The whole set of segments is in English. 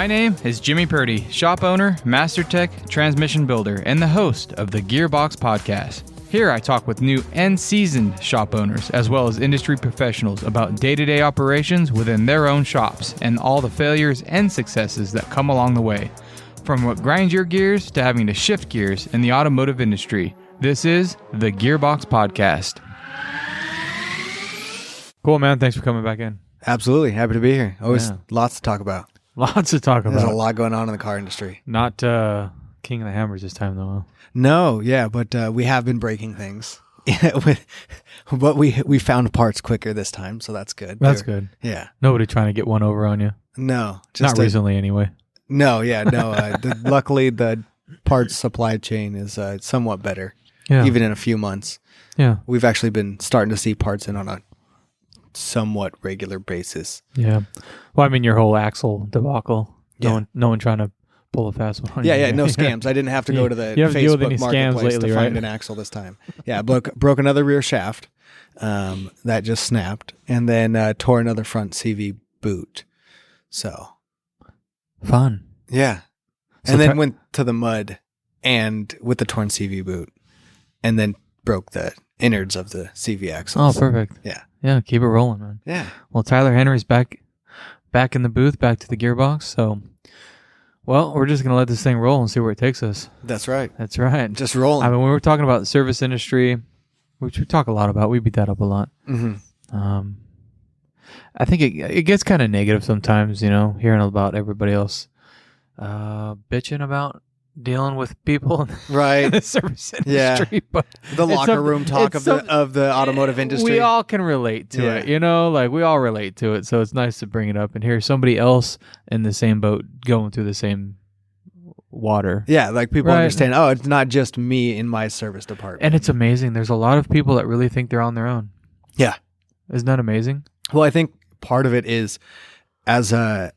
My name is Jimmy Purdy, shop owner, master tech, transmission builder, and the host of the Gearbox podcast. Here I talk with new and seasoned shop owners, as well as industry professionals about day-to-day operations within their own shops and all the failures and successes that come along the way. From what grinds your gears to having to shift gears in the automotive industry, this is the Gearbox podcast. Cool, man. Thanks for coming back in. Absolutely. Happy to be here. Always lots to talk about. Lots to talk about. There's a lot going on in the car industry. Not King of the Hammers this time, though. No, yeah, but we have been breaking things. But we found parts quicker this time, so that's good. That's good. Yeah. Nobody trying to get one over on you. No. Not recently, anyway. No, yeah, no. Luckily, the parts supply chain is somewhat better, even in a few months. Yeah. We've actually been starting to see parts in on a somewhat regular basis. Yeah. Well, I mean, your whole axle debacle. No one trying to pull a fast one on you. Yeah, no scams. I didn't have to go to the Facebook marketplace to find an axle this time. Yeah, broke another rear shaft that just snapped, and then tore another front CV boot. So fun. Yeah. And then went to the mud and with the torn CV boot, and then broke the innards of the CV axles. Oh, perfect. Yeah. Yeah, keep it rolling, man. Yeah. Well, Tyler Henry's back in the booth, back to the Gearbox. So, well, we're just going to let this thing roll and see where it takes us. That's right. That's right. Just rolling. I mean, when we're talking about the service industry, which we talk a lot about, we beat that up a lot. Mm-hmm. I think it gets kind of negative sometimes, hearing about everybody else bitching about dealing with people right in the service industry. But the locker room talk of the automotive industry. We all can relate to it, like we all relate to it. So it's nice to bring it up and hear somebody else in the same boat going through the same water. Yeah, like people understand, it's not just me in my service department. And it's amazing. There's a lot of people that really think they're on their own. Yeah. Isn't that amazing? Well, I think part of it is as a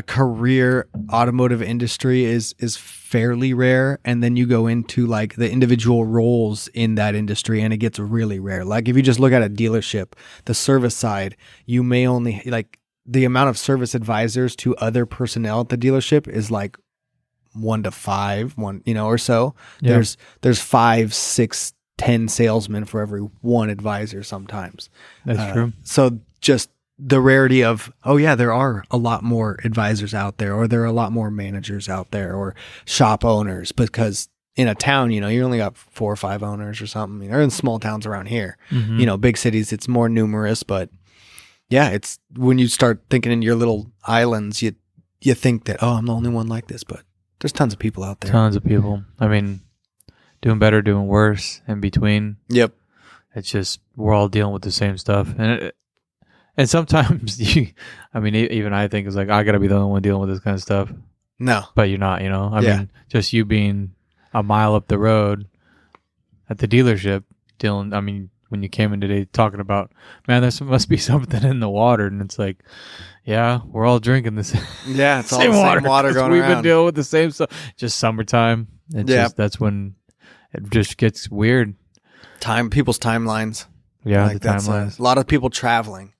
career, automotive industry is fairly rare, and then you go into like the individual roles in that industry and it gets really rare. Like if you just look at a dealership, the service side, you may only like the amount of service advisors to other personnel at the dealership is like 1 to 5, or so. Yeah. There's 5, 6, 10 salesmen for every one advisor sometimes. That's true. So just the rarity of, there are a lot more advisors out there, or there are a lot more managers out there, or shop owners, because in a town, you only got 4 or 5 owners or something, or in small towns around here, big cities, it's more numerous, but yeah, it's when you start thinking in your little islands, you think that, I'm the only one like this, but there's tons of people out there. Tons of people. I mean, doing better, doing worse, in between. Yep. It's just, we're all dealing with the same stuff. And sometimes, even I think it's like, I got to be the only one dealing with this kind of stuff. No. But you're not, I mean, just you being a mile up the road at the dealership dealing, when you came in today talking about, man, there must be something in the water. And it's like, yeah, we're all drinking this. Yeah, it's all the same water going we've around. Been dealing with the same stuff. Just summertime. That's when it just gets weird. People's timelines. Yeah, the timelines. A lot of people traveling.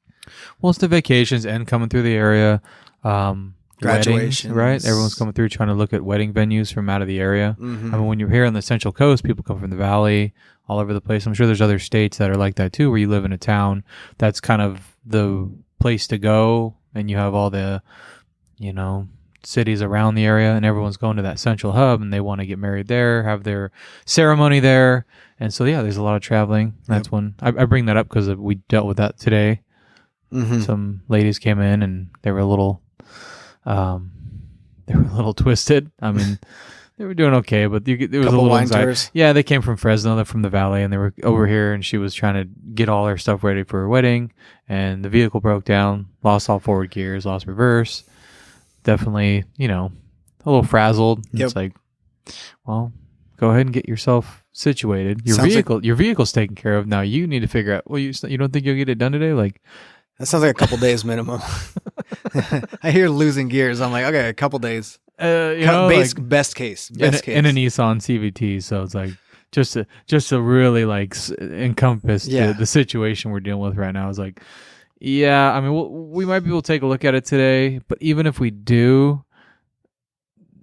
Well, it's the vacations and coming through the area. Graduations. Right? Everyone's coming through trying to look at wedding venues from out of the area. Mm-hmm. When you're here on the Central Coast, people come from the Valley, all over the place. I'm sure there's other states that are like that too, where you live in a town that's kind of the place to go, and you have all the, cities around the area, and everyone's going to that central hub, and they want to get married there, have their ceremony there. And so, there's a lot of traveling. That's when I bring that up because we dealt with that today. Mm-hmm. Some ladies came in and they were a little twisted. They were doing okay, but there was a little anxiety. Yeah, they came from Fresno, they're from the Valley, and they were over here, and she was trying to get all her stuff ready for her wedding, and the vehicle broke down, lost all forward gears, lost reverse. Definitely, a little frazzled. Yep. It's like, well, go ahead and get yourself situated. Your vehicle's taken care of. Now you need to figure out, well, you don't think you'll get it done today? Like, that sounds like a couple days minimum. I hear losing gears. I'm like, okay, a couple days. Best case. In a Nissan CVT. So it's like just to really like encompass the situation we're dealing with right now. Is like, we might be able to take a look at it today, but even if we do,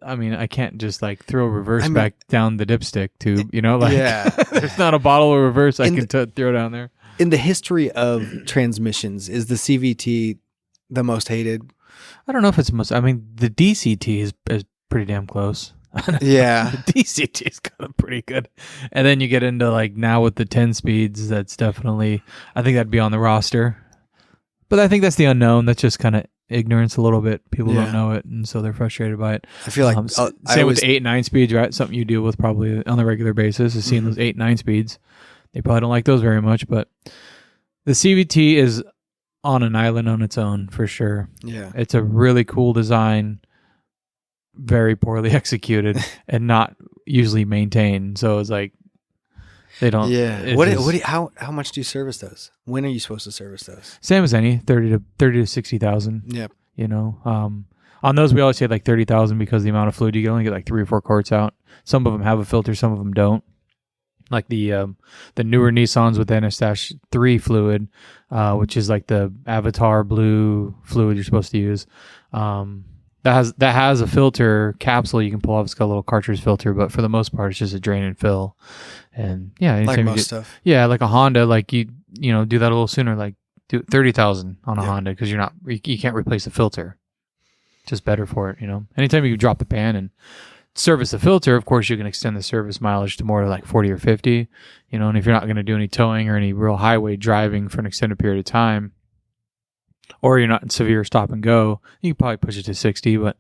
I mean, I can't just like throw reverse back down the dipstick tube, like there's not a bottle of reverse I can throw down there. In the history of transmissions, is the CVT the most hated? I don't know if it's most. I mean, the DCT is pretty damn close. Yeah. The DCT is kind of pretty good. And then you get into like now with the 10 speeds, that's definitely, I think that'd be on the roster. But I think that's the unknown. That's just kind of ignorance a little bit. People don't know it, and so they're frustrated by it. I feel like same with 8 and 9 speeds, right? Something you deal with probably on a regular basis is seeing those 8 and 9 speeds. They probably don't like those very much, but the CVT is on an island on its own for sure. Yeah. It's a really cool design, very poorly executed, and not usually maintained. So it's like they don't. Yeah. How much do you service those? When are you supposed to service those? Same as any 30 to 60,000. Yep. On those we always say like 30,000 because the amount of fluid you get, only get like 3 or 4 quarts out. Some of them have a filter, some of them don't. Like the newer Nissans with the NS-3 fluid, which is like the Avatar blue fluid you're supposed to use. That has a filter capsule you can pull off. It's got a little cartridge filter, but for the most part, it's just a drain and fill. And yeah, like most stuff. Yeah, like a Honda, like you do that a little sooner. Like do 30,000 on a Honda because you can't replace the filter. Just better for it, Anytime you drop the pan and service the filter, of course you can extend the service mileage to more like 40 or 50, and if you're not going to do any towing or any real highway driving for an extended period of time, or you're not in severe stop and go, you can probably push it to 60. But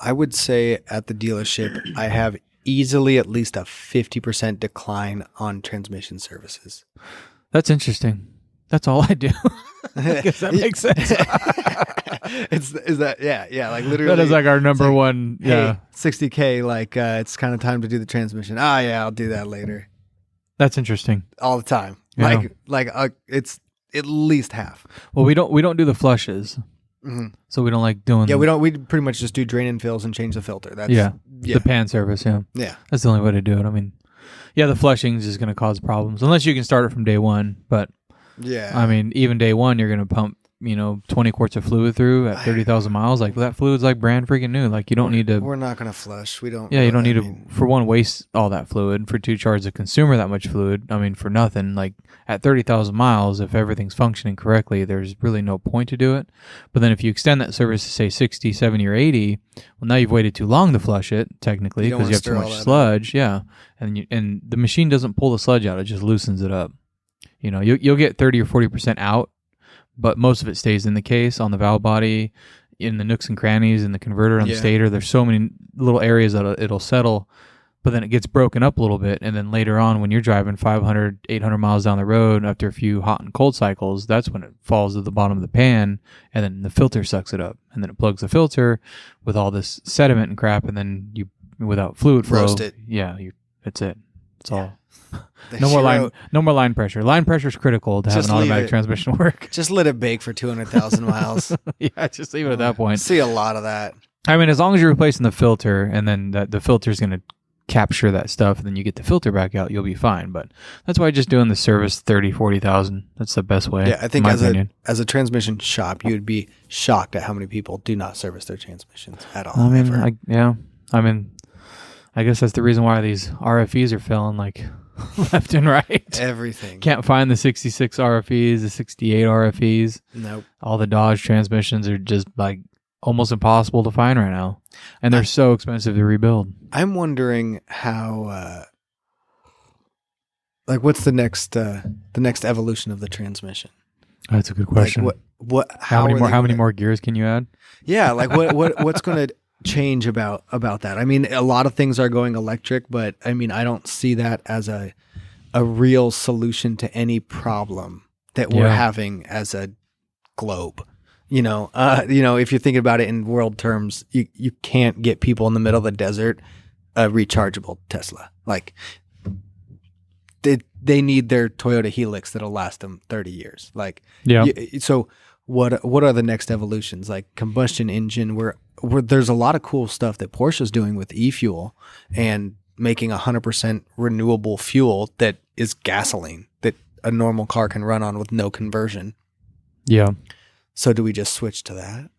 I would say at the dealership, I have easily at least a 50% decline on transmission services. That's interesting. That's all I do. I guess that makes sense. Like literally that is like our number one. Yeah, 60K. Like it's kind of time to do the transmission. I'll do that later. That's interesting. All the time. Yeah. It's at least half. Well, we don't do the flushes, so we don't like doing. Yeah, we don't. We pretty much just do drain and fills and change the filter. That's the pan service. Yeah, that's the only way to do it. I mean, the flushing is going to cause problems unless you can start it from day one. But I mean, even day one, you're going to pump 20 quarts of fluid through at 30,000 miles. Like that fluid's like brand freaking new. Like you don't need to. We're not going to flush. We don't. Yeah, you don't need to. For one, waste all that fluid. For two, charge the consumer that much fluid. I mean, for nothing. Like at 30,000 miles, if everything's functioning correctly, there's really no point to do it. But then if you extend that service to say 60, 70, or 80, well, now you've waited too long to flush it technically because you have too much sludge. Yeah, and the machine doesn't pull the sludge out; it just loosens it up. You'll get 30 or 40% out. But most of it stays in the case, on the valve body, in the nooks and crannies, in the converter, on the stator. There's so many little areas that it'll settle, but then it gets broken up a little bit. And then later on, when you're driving 500, 800 miles down the road, after a few hot and cold cycles, that's when it falls to the bottom of the pan, and then the filter sucks it up. And then it plugs the filter with all this sediment and crap, and then you, without fluid flow, roast it. That's it. It's all. No more line pressure. Line pressure is critical to have an automatic transmission work. Just let it bake for 200,000 miles. Yeah, just leave it at that point. See a lot of that. I mean, as long as you're replacing the filter, and then the filter is going to capture that stuff, and then you get the filter back out, you'll be fine. But that's why just doing the service 30, 40,000. That's the best way. Yeah, I think as a transmission shop, you would be shocked at how many people do not service their transmissions at all. I mean, I guess that's the reason why these RFEs are failing like left and right. Everything. Can't find the 66 RFEs, the 68 RFEs. Nope. All the Dodge transmissions are just like almost impossible to find right now. And they're so expensive to rebuild. I'm wondering how, what's the next evolution of the transmission? That's a good question. Like how many more gears can you add? Yeah. Like what's going to change about that? I mean, a lot of things are going electric, but I mean, I don't see that as a real solution to any problem that we're having as a globe. If you think about it in world terms, you can't get people in the middle of the desert a rechargeable Tesla. Like they need their Toyota Helix that'll last them 30 years. Like, so what are the next evolutions? Like combustion engine, where there's a lot of cool stuff that Porsche's doing with e-fuel and making 100% renewable fuel that is gasoline that a normal car can run on with no conversion. Yeah. So do we just switch to that?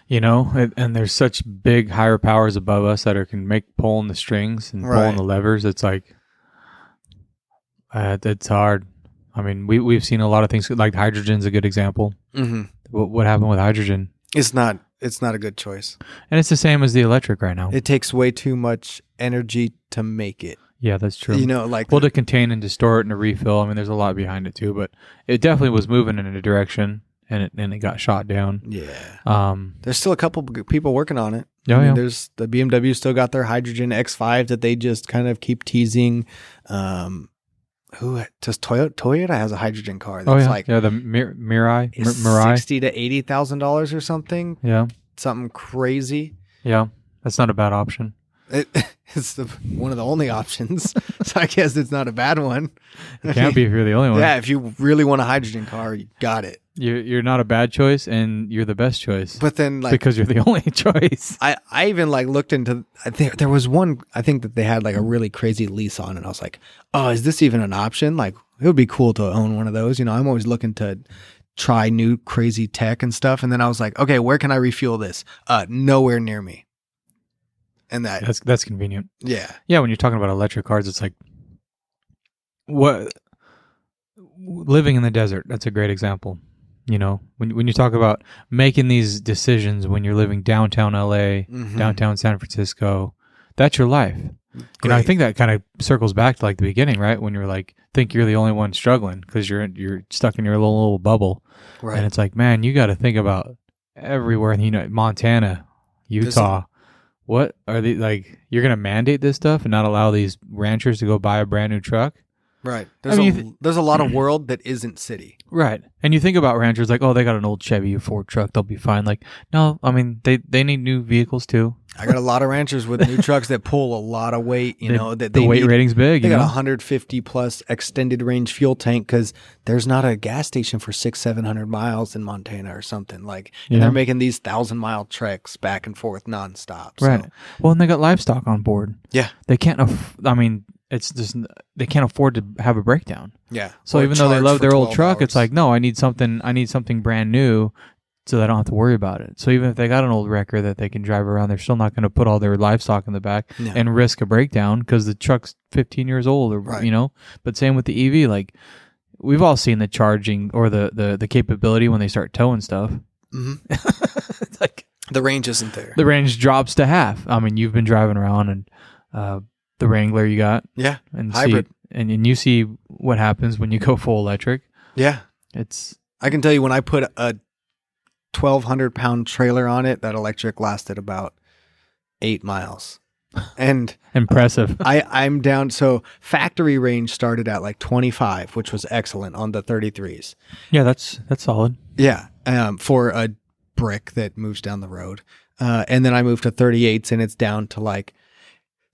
You know, and there's such big higher powers above us that can make pulling the strings and pulling the levers. It's like, it's hard. I mean, we've seen a lot of things, like hydrogen's a good example. Mm-hmm. What happened with hydrogen? It's not a good choice. And it's the same as the electric right now. It takes way too much energy to make it. Yeah, that's true. You know, like to contain and to store it and to refill. I mean, there's a lot behind it too, but it definitely was moving in a direction, and it got shot down. Yeah. There's still a couple people working on it. Oh, yeah. There's the BMW still got their hydrogen X5 that they just kind of keep teasing. Who does Toyota has a hydrogen car that's like the Mirai $60,000 to $80,000 or something. Yeah, something crazy. Yeah, that's not a bad option. It's one of the only options, so I guess it's not a bad one. It can't be if you're the only one. Yeah, if you really want a hydrogen car, you got it. You're not a bad choice, and you're the best choice. But then, because you're the only choice. I even looked into. There was one. I think that they had a really crazy lease on, and I was like, oh, is this even an option? It would be cool to own one of those. You know, I'm always looking to try new crazy tech and stuff. And then I was like, okay, where can I refuel this? Nowhere near me. And that's convenient. Yeah. Yeah. When you're talking about electric cars, it's like living in the desert. That's a great example. You know, when you talk about making these decisions when you're living downtown LA, downtown San Francisco, that's your life. Great. You know, I think that kind of circles back to the beginning, right? When you're think you're the only one struggling because you're stuck in your little bubble. Right. And it's like, man, you got to think about everywhere. You know, Montana, Utah. What are they you're going to mandate this stuff and not allow these ranchers to go buy a brand new truck? Right. There's a lot of world that isn't city. Right. And you think about ranchers they got an old Chevy or Ford truck, they'll be fine. No, I mean, they need new vehicles too. I got a lot of ranchers with new trucks that pull a lot of weight, that the weight rating's big. They got 150 plus extended range fuel tank because there's not a gas station for 600-700 miles in Montana or something and they're making these 1,000-mile treks back and forth nonstop. So. Right. Well, and they got livestock on board. Yeah. They can't, it's just, they can't afford to have a breakdown. Yeah. So even though they love their old truck, it's no, I need something brand new so they don't have to worry about it. So even if they got an old wrecker that they can drive around, they're still not going to put all their livestock in the back and risk a breakdown because the truck's 15 years old or, but same with the EV, we've all seen the charging or the capability when they start towing stuff. Mm-hmm. The range isn't there. The range drops to half. I mean, you've been driving around and, the Wrangler you got. Yeah. And hybrid. And you see what happens when you go full electric. Yeah. I can tell you when I put a 1,200-pound trailer on it, that electric lasted about 8 miles. And impressive. I'm down. So factory range started at 25, which was excellent on the 33s. Yeah, that's solid. Yeah. For a brick that moves down the road. And then I moved to 38s and it's down to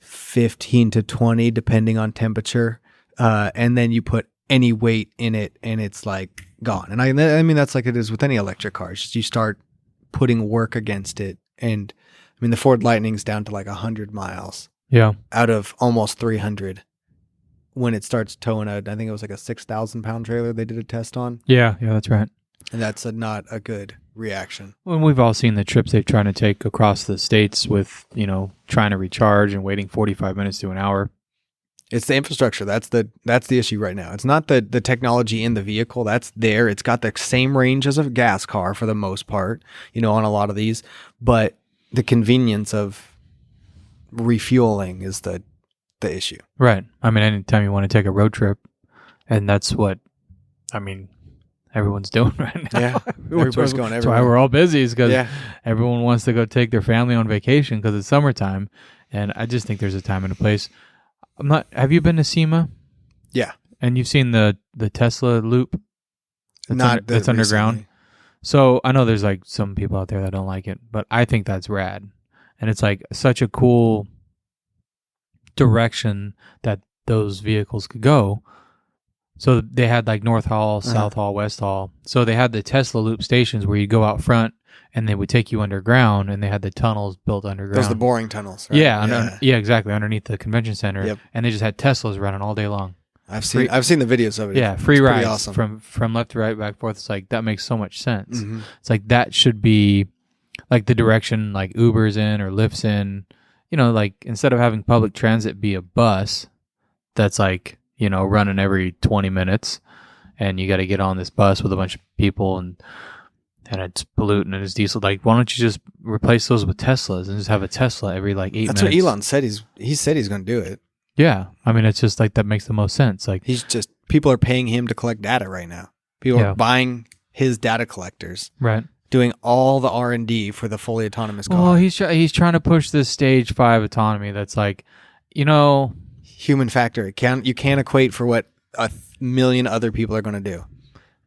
15 to 20 depending on temperature, and then you put any weight in it and it's gone. And I mean that's like it is with any electric car. It's just you start putting work against it, and I mean the Ford Lightning's down to 100 miles out of almost 300 when it starts towing I think it was a 6,000-pound trailer they did a test on. Yeah that's right. And that's not a good reaction. Well, we've all seen the trips they're trying to take across the states with, trying to recharge and waiting 45 minutes to an hour. It's the infrastructure. That's the issue right now. It's not the technology in the vehicle. That's there. It's got the same range as a gas car for the most part, on a lot of these. But the convenience of refueling is the issue. Right. I mean, anytime you want to take a road trip, and that's what, everyone's doing right now. Yeah, everybody's going everywhere. That's why we're all busy, is because everyone wants to go take their family on vacation because it's summertime. And I just think there's a time and a place. Have you been to SEMA? Yeah. And you've seen the Tesla loop? That's underground. Recently. So I know there's some people out there that don't like it, but I think that's rad. And it's such a cool direction that those vehicles could go. So they had North Hall, South Hall, West Hall. So they had the Tesla loop stations where you go out front and they would take you underground, and they had the tunnels built underground. Those are the boring tunnels, right? Yeah, exactly, underneath the convention center. Yep. And they just had Teslas running all day long. I've seen the videos of it. Yeah, free rides awesome. from left to right, back and forth. It's that makes so much sense. Mm-hmm. It's that should be like the direction like Uber's in or Lyft's in. You know, like instead of having public transit be a bus that's like, you know, running every 20 minutes and you got to get on this bus with a bunch of people and it's polluting and it's diesel. Like, why don't you just replace those with Teslas and just have a Tesla every like 8 minutes? That's what Elon said. He said he's going to do it. Yeah. I mean, it's just like that makes the most sense. Like, people are paying him to collect data right now. People are buying his data collectors. Right. Doing all the R&D for the fully autonomous car. Well, he's trying to push this stage 5 autonomy that's like, you know, human factor. You can't equate for what a million other people are going to do.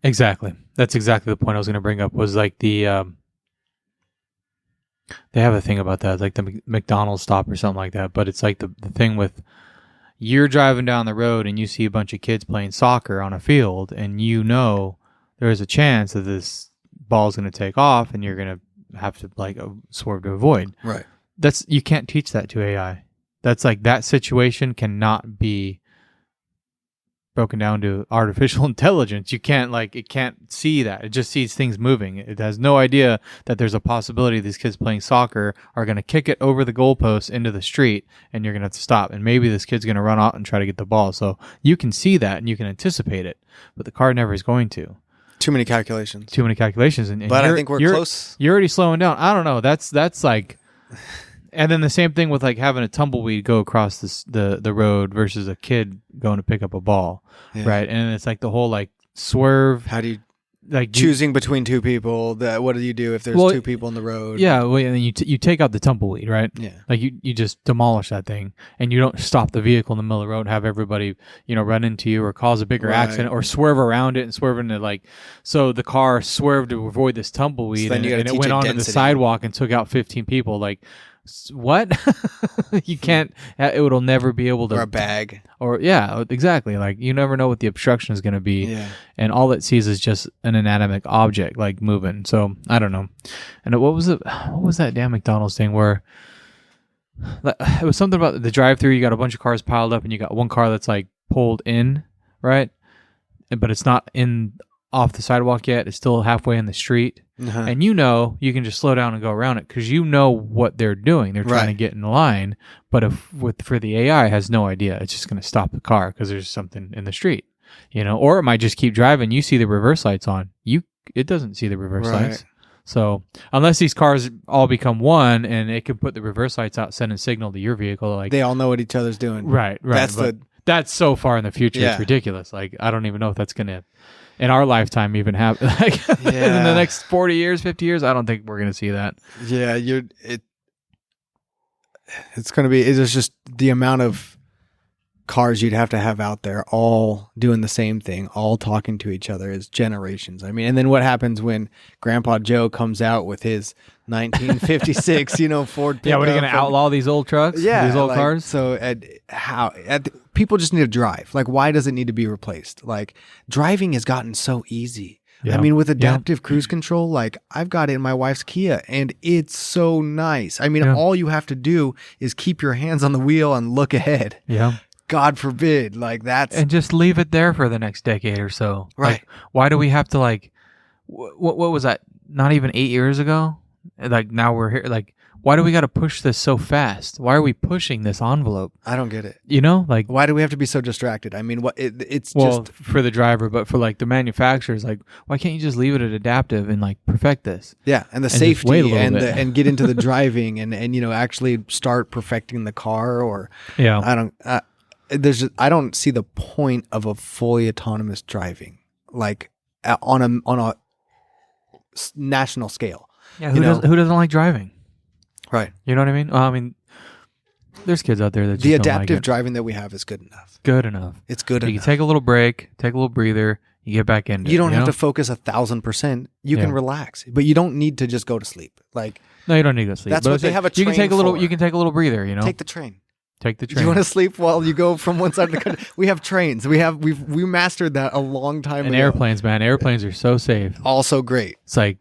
Exactly. That's exactly the point I was going to bring up was like they have a thing about that, like the McDonald's stop or something like that. But it's like the thing with you're driving down the road and you see a bunch of kids playing soccer on a field and you know there's a chance that this ball's going to take off and you're going to have to like swerve to avoid. Right. You can't teach that to AI. That's like that situation cannot be broken down to artificial intelligence. You can't it can't see that. It just sees things moving. It has no idea that there's a possibility these kids playing soccer are going to kick it over the goalpost into the street and you're going to have to stop. And maybe this kid's going to run out and try to get the ball. So you can see that and you can anticipate it, but the car never is going to. Too many calculations. And but I think we're close. You're already slowing down. I don't know. That's like... And then the same thing with like having a tumbleweed go across the road versus a kid going to pick up a ball, right? And it's like the whole like swerve. How do you like choosing between two people? What do you do if there's two people in the road? Yeah, well, and then you take out the tumbleweed, right? Yeah, like you just demolish that thing, and you don't stop the vehicle in the middle of the road and have everybody run into you or cause a bigger accident or swerve around it and swerve into like. So the car swerved to avoid this tumbleweed, so and it went onto the sidewalk and took out 15 people. Like. What? You can't. It'll never be able to. Or a bag. Or exactly. Like you never know what the obstruction is going to be. Yeah. And all it sees is just an inanimate object like moving. So I don't know. And what was that damn McDonald's thing where? It was something about the drive-through. You got a bunch of cars piled up, and you got one car that's like pulled in, right? But it's not off the sidewalk yet. It's still halfway in the street. Uh-huh. And you can just slow down and go around it because you know what they're doing. They're trying to get in line. But for the AI, it has no idea. It's just going to stop the car because there's something in the street, or it might just keep driving. You see the reverse lights on. It doesn't see the reverse lights. So unless these cars all become one and it can put the reverse lights out, sending signal to your vehicle, like they all know what each other's doing. Right. That's so far in the future. Yeah. It's ridiculous. Like I don't even know if that's going to. In our lifetime, even happen. Like in the next 40 years, 50 years, I don't think we're going to see that. Yeah, it's going to be. It's just the amount of cars you'd have to have out there, all doing the same thing, all talking to each other, is generations. I mean, and then what happens when Grandpa Joe comes out with his 1956, Ford pickup? Yeah, what are you going to outlaw these old trucks? Yeah, these old cars. So people just need to drive. Like, why does it need to be replaced? Like, driving has gotten so easy. Yeah. I mean, with adaptive cruise control, like I've got it in my wife's Kia and it's so nice. I mean, all you have to do is keep your hands on the wheel and look ahead. Yeah. God forbid, like that's... And just leave it there for the next decade or so. Right. Like, why do we have to what was that? Not even 8 years ago? Like now we're here, like, why do we got to push this so fast? Why are we pushing this envelope? I don't get it. Like why do we have to be so distracted? I mean, it's just for the driver, but for like the manufacturers, like why can't you just leave it at adaptive and like perfect this? Yeah, and the safety and get into the driving and actually start perfecting the car or I don't see the point of a fully autonomous driving like on a national scale. Yeah, who doesn't like driving? Right. You know what I mean? Well, I mean, there's kids out there that just the don't adaptive like it. driving that we have is good enough. Good enough. It's good enough. You can take a little break, take a little breather, you get back into it. You don't have to focus 1,000%. You can relax, but you don't need to just go to sleep. Like no, you don't need to go to sleep. That's what they have a train You can take a little. for. You can take a little breather. Take the train. Take the train. Do you want to sleep while you go from one side of the country? We have trains. We mastered that a long time ago. Airplanes, man. Airplanes are so safe. Also great. It's like,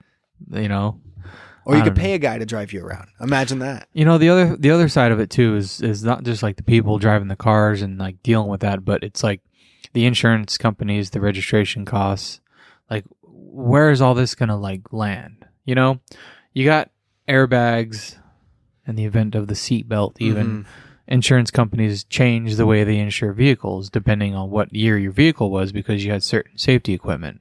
Or you could pay a guy to drive you around. Imagine that. The other side of it too is not just like the people driving the cars and like dealing with that, but it's like the insurance companies, the registration costs. Like, where is all this gonna like land? You got airbags, in the event of the seatbelt, even insurance companies change the way they insure vehicles depending on what year your vehicle was because you had certain safety equipment.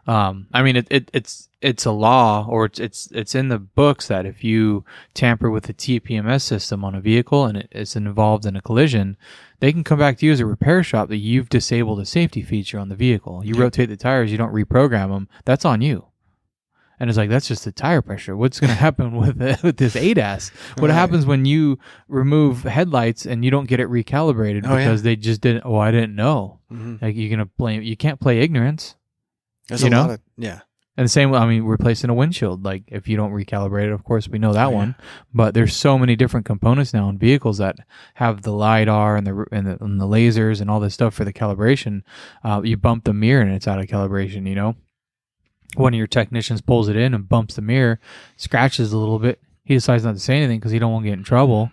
I mean, it's a law, or it's in the books that if you tamper with the TPMS system on a vehicle and it's involved in a collision, they can come back to you as a repair shop that you've disabled a safety feature on the vehicle. You rotate the tires, you don't reprogram them. That's on you. And it's like, that's just the tire pressure. What's going to happen with this ADAS? What happens when you remove headlights and you don't get it recalibrated because they just didn't? Oh, I didn't know. Like you're gonna blame. You can't play ignorance. There's a lot of And the same. I mean, replacing a windshield. Like if you don't recalibrate it, of course we know that one. But there's so many different components now in vehicles that have the lidar and the lasers and all this stuff for the calibration. You bump the mirror and it's out of calibration. You know. One of your technicians pulls it in and bumps the mirror, scratches a little bit. He decides not to say anything because he don't want to get in trouble.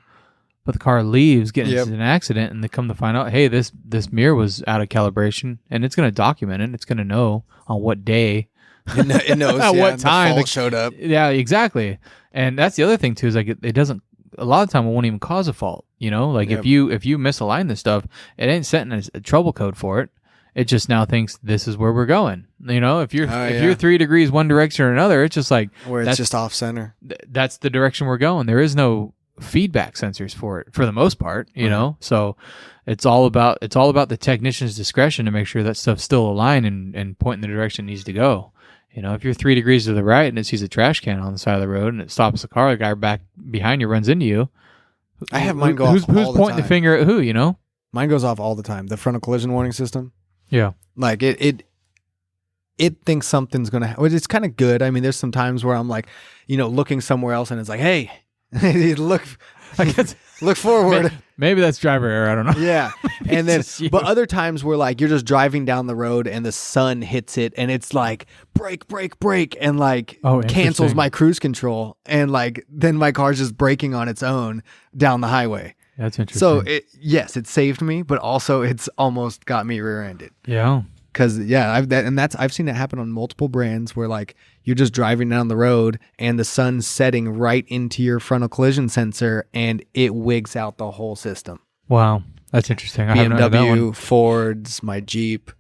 But the car leaves, getting into an accident, and they come to find out, hey, this mirror was out of calibration, and it's going to document it. It's going to know on what day, it knows at what time the fault showed up. Yeah, exactly. And that's the other thing too is like it doesn't. A lot of the time, it won't even cause a fault. You know, like if you misalign this stuff, it ain't setting a trouble code for it. It just now thinks this is where we're going. You know, if you're 3 degrees one direction or another, it's just like where it's just off center. That's the direction we're going. There is no feedback sensors for it for the most part. You know, so it's all about the technician's discretion to make sure that stuff's still aligned and pointing the direction it needs to go. You know, if you're 3 degrees to the right and it sees a trash can on the side of the road and it stops the car, the guy back behind you runs into you. I have mine go off all the time. Who's pointing the finger at who? You know, mine goes off all the time. The frontal collision warning system. Yeah. Like it thinks something's going to happen. It's kind of good. I mean, there's some times where I'm like, you know, looking somewhere else and it's like, hey, look forward. Maybe that's driver error. I don't know. Yeah. And then, but other times where like you're just driving down the road and the sun hits it and it's like brake and like cancels my cruise control. And like, then my car's just braking on its own down the highway. That's interesting. So it saved me, but also it's almost got me rear-ended. Yeah. Because I've seen it happen on multiple brands where like you're just driving down the road and the sun's setting right into your frontal collision sensor and it wigs out the whole system. Wow, that's interesting. BMW, Fords, my Jeep.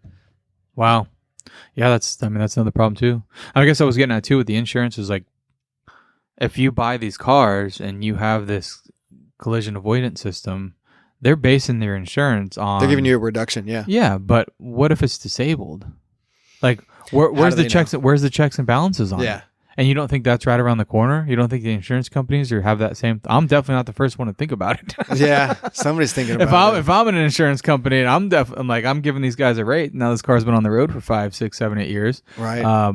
Wow. Yeah, that's another problem too. I guess I was getting at too with the insurance is like if you buy these cars and you have this collision avoidance system, they're basing their insurance on... They're giving you a reduction, yeah. Yeah, but what if it's disabled? Like, where's the checks? Where's the checks and balances on it? And you don't think that's right around the corner? You don't think the insurance companies have that same... I'm definitely not the first one to think about it. Yeah, somebody's thinking about it. If I'm an insurance company and I'm giving these guys a rate, now this car's been on the road for 5, 6, 7, 8 years. Right.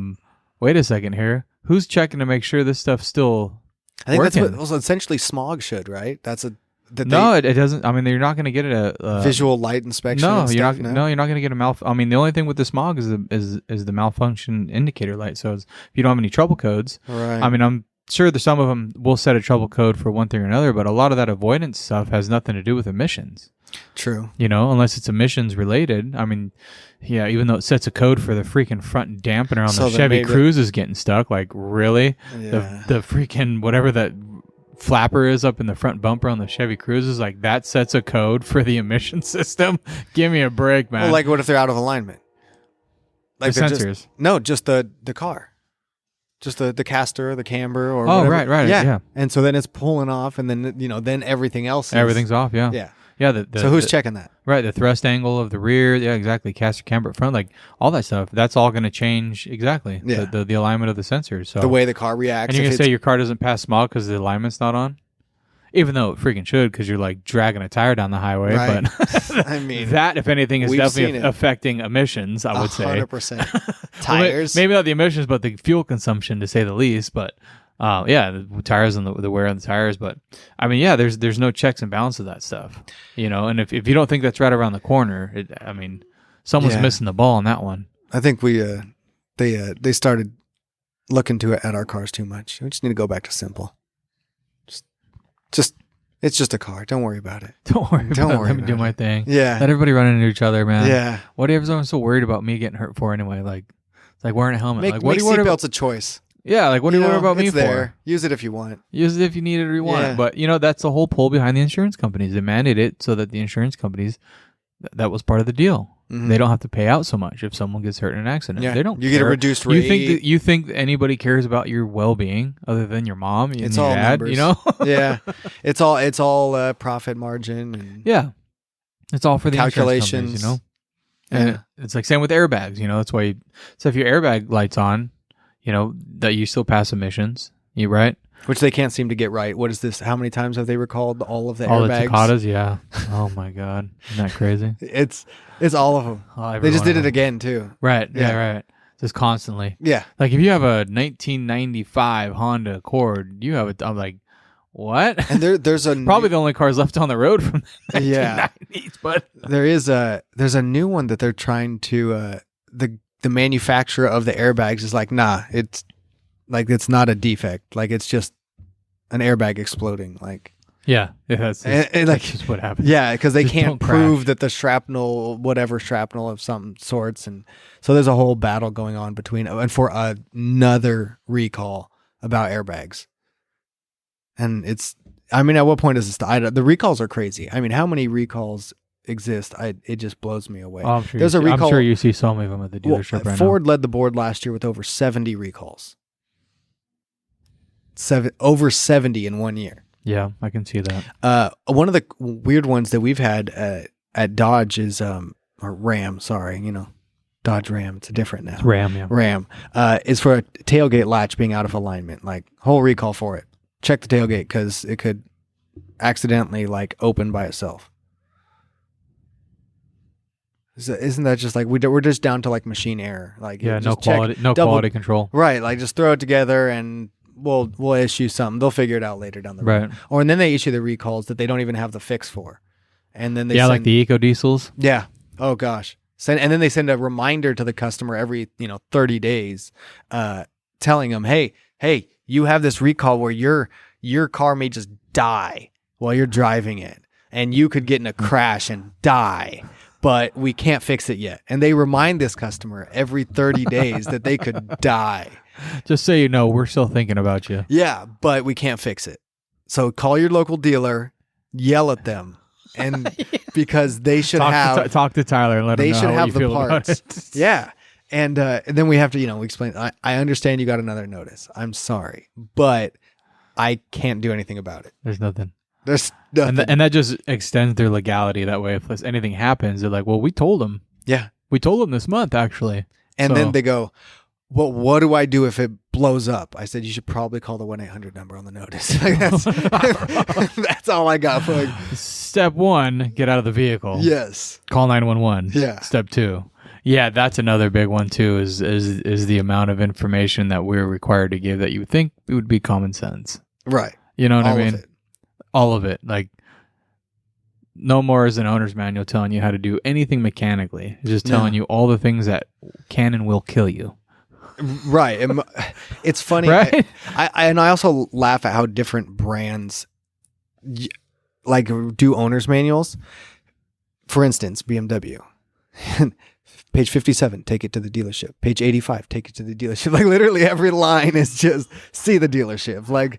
Wait a second here. Who's checking to make sure this stuff's still... I think working? that's what essentially smog should, right? It doesn't. I mean, you're not going to get a visual light inspection. No, you're not going to get a I mean, the only thing with the smog is the malfunction indicator light. So if you don't have any trouble codes, right. I mean, I'm sure that some of them will set a trouble code for one thing or another, but a lot of that avoidance stuff has nothing to do with emissions. True. You know, unless it's emissions related. I mean, yeah, even though it sets a code for the freaking front dampener on the Chevy Cruze is getting stuck. Like, really? Yeah. The freaking whatever that flapper is up in the front bumper on the Chevy Cruze is like, that sets a code for the emission system? Give me a break, man. Well, like, what if they're out of alignment? Like the sensors? Just the car. Just the caster, the camber, or whatever. Right. Yeah. And so then it's pulling off, and then, then everything else everything's off, yeah. Yeah. Yeah. So who's checking that? Right. The thrust angle of the rear. Yeah, exactly. Caster, camber at front, like all that stuff. That's all going to change. Exactly. Yeah. The alignment of the sensors. So the way the car reacts. And you're going to say your car doesn't pass smog because the alignment's not on? Even though it freaking should, because you're like dragging a tire down the highway. Right. But I mean, that, if anything, is definitely affecting emissions, I would say. 100%. Tires. Well, maybe not the emissions, but the fuel consumption, to say the least. But the tires and the wear on the tires. But I mean, yeah, there's no checks and balances of that stuff. And if you don't think that's right around the corner, someone's missing the ball on that one. I think they started looking at our cars too much. We just need to go back to simple. Just it's just a car. Don't worry about it. Don't worry about it. Let me do my thing. Yeah. Let everybody run into each other, man. Yeah. What are everyone so worried about me getting hurt for anyway? Like, it's like wearing a helmet. Make like, what are you worried seatbelts about? a choice. Yeah, like what do you worry about me it's for? there. Use it if you want. Use it if you need it or you want Yeah. it. But, that's the whole pull behind the insurance companies. They mandate it so that the insurance companies, that was part of the deal. Mhm. They don't have to pay out so much if someone gets hurt in an accident. Yeah. They don't You care. get a reduced rate. You think anybody cares about your well-being other than your mom and It's your all dad, numbers. Yeah. It's all profit margin. And Yeah. It's all for the calculations. insurance companies, And it's like same with airbags, That's why so if your airbag light's on, that you still pass emissions, right? Which they can't seem to get right. What is this? How many times have they recalled all of the All airbags? the Tacatas, yeah. Oh my God. Isn't that crazy? It's all of them. Oh, They just did it again. again too. Right. Yeah. Yeah, right. Just constantly. Yeah. Like if you have a 1995 Honda Accord, you have it. I'm like, what? And there's a Probably the only cars left on the road from the 1990s. Yeah. But there's a new one that they're trying to the manufacturer of the airbags is like, nah, it's not a defect. Like it's just an airbag exploding. Like that's just what happens. Yeah, because they Just can't don't prove crash. that the shrapnel of some sorts, and so there's a whole battle going on between and for another recall about airbags. And at what point is this? The recalls are crazy. I mean, how many recalls exist? It just blows me away. Oh, I'm sure There's a recall. I'm sure you see so many of them at the dealership right Ford led the board last year with over 70 recalls. Over 70 in 1 year. now. Yeah, I can see that. One of the weird ones that we've had at Dodge is or Ram. Sorry, Dodge Ram. It's different now. Ram, yeah. Ram is for a tailgate latch being out of alignment. Like whole recall for it. Check the tailgate because it could accidentally open by itself. Isn't that just like we're just down to machine error? Yeah, no just check, quality, no double- quality control. Right, just throw it together and we'll issue something. They'll figure it out later down the road. Right. And then they issue the recalls that they don't even have the fix for. And then they like the eco diesels. Yeah. Oh gosh. And then they send a reminder to the customer every 30 days, telling them, hey, you have this recall where your car may just die while you're driving it, and you could get in a crash and die, but we can't fix it yet. And they remind this customer every 30 days that they could die. Just so you know, we're still thinking about you. Yeah, but we can't fix it. So call your local dealer, yell at them, and because they should talk to Tyler and let him know how you feel about it. Yeah. And then we have to, we explain, I understand you got another notice. I'm sorry, but I can't do anything about it. There's nothing. There's nothing. And that just extends their legality. That way, if anything happens, they're like, well, we told them. Yeah. We told them this month, actually. And then they go, well, what do I do if it blows up? I said, you should probably call the 1-800 number on the notice. That's all I got for Step 1, get out of the vehicle. Yes. Call 911. Yeah. Step 2. Yeah, that's another big one too. Is the amount of information that we're required to give that you would think it would be common sense. Right. You know what All I mean? of it. All of it. Like no more is an owner's manual telling you how to do anything mechanically. It's just telling you all the things that can and will kill you. Right. It's funny. Right? I also laugh at how different brands do owner's manuals. For instance, BMW. Page 57, take it to the dealership. Page 85, take it to the dealership. Literally every line is just see the dealership.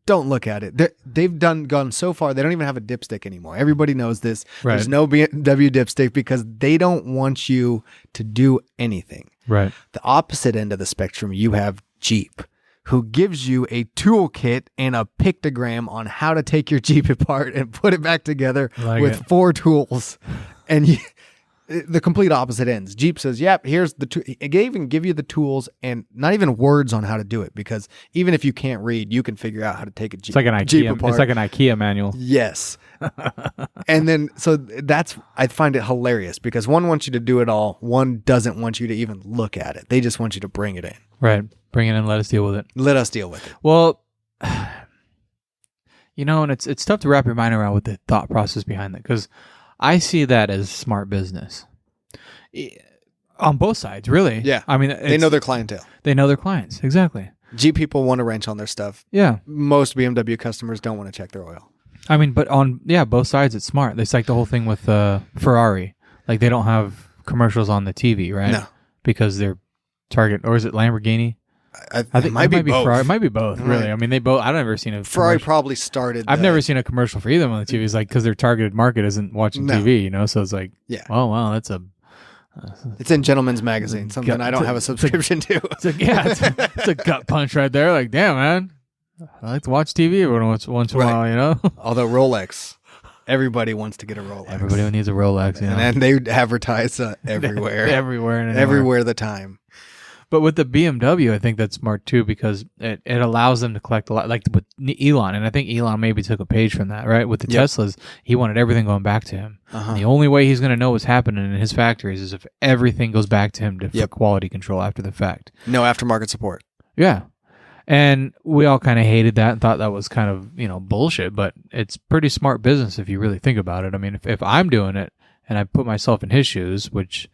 Don't look at it. They've gone so far, they don't even have a dipstick anymore. Everybody knows this. Right. There's no BMW dipstick because they don't want you to do anything. Right. The opposite end of the spectrum, you have Jeep, who gives you a toolkit and a pictogram on how to take your Jeep apart and put it back together with 4 tools. And the complete opposite ends. Jeep says, yep, here's the they even give you the tools and not even words on how to do it, because even if you can't read, you can figure out how to take a Jeep, It's like an Jeep IKEA. apart. It's like an IKEA manual. Yes. And then, so I find it hilarious because one wants you to do it all. One doesn't want you to even look at it. They just want you to bring it in. Right. Bring it in. Let us deal with it. Let us deal with it. Well, and it's tough to wrap your mind around with the thought process behind that, because I see that as smart business on both sides, really. Yeah. I mean, They know their clientele. They know their clients. Exactly. Jeep people want to wrench on their stuff. Yeah. Most BMW customers don't want to check their oil. I mean, but on both sides, it's smart. It's like the whole thing with Ferrari. Like they don't have commercials on the TV, right? No. Because they're Target, or is it Lamborghini? I think it might be both. Ferrari. It might be both, really. Right. I mean, they both. I've never seen a Ferrari commercial. probably started. I've never seen a commercial for either on the TV. It's like because their targeted market isn't watching TV, you know. So it's like, oh wow, that's a. It's in Gentleman's Magazine, something I don't have a subscription to. It's a gut punch right there. Like, damn, man, I like to watch TV once in a while, you know. Although Rolex, everybody wants to get a Rolex. Everybody needs a Rolex, you know? And they advertise everywhere, everywhere the time. But with the BMW, I think that's smart too because it allows them to collect a lot, like with Elon. And I think Elon maybe took a page from that, right? With the Teslas, he wanted everything going back to him. And the only way he's going to know what's happening in his factories is if everything goes back to him for quality control after the fact. No aftermarket support. Yeah. And we all kind of hated that and thought that was kind of, bullshit. But it's pretty smart business if you really think about it. I mean, if I'm doing it and I put myself in his shoes, which...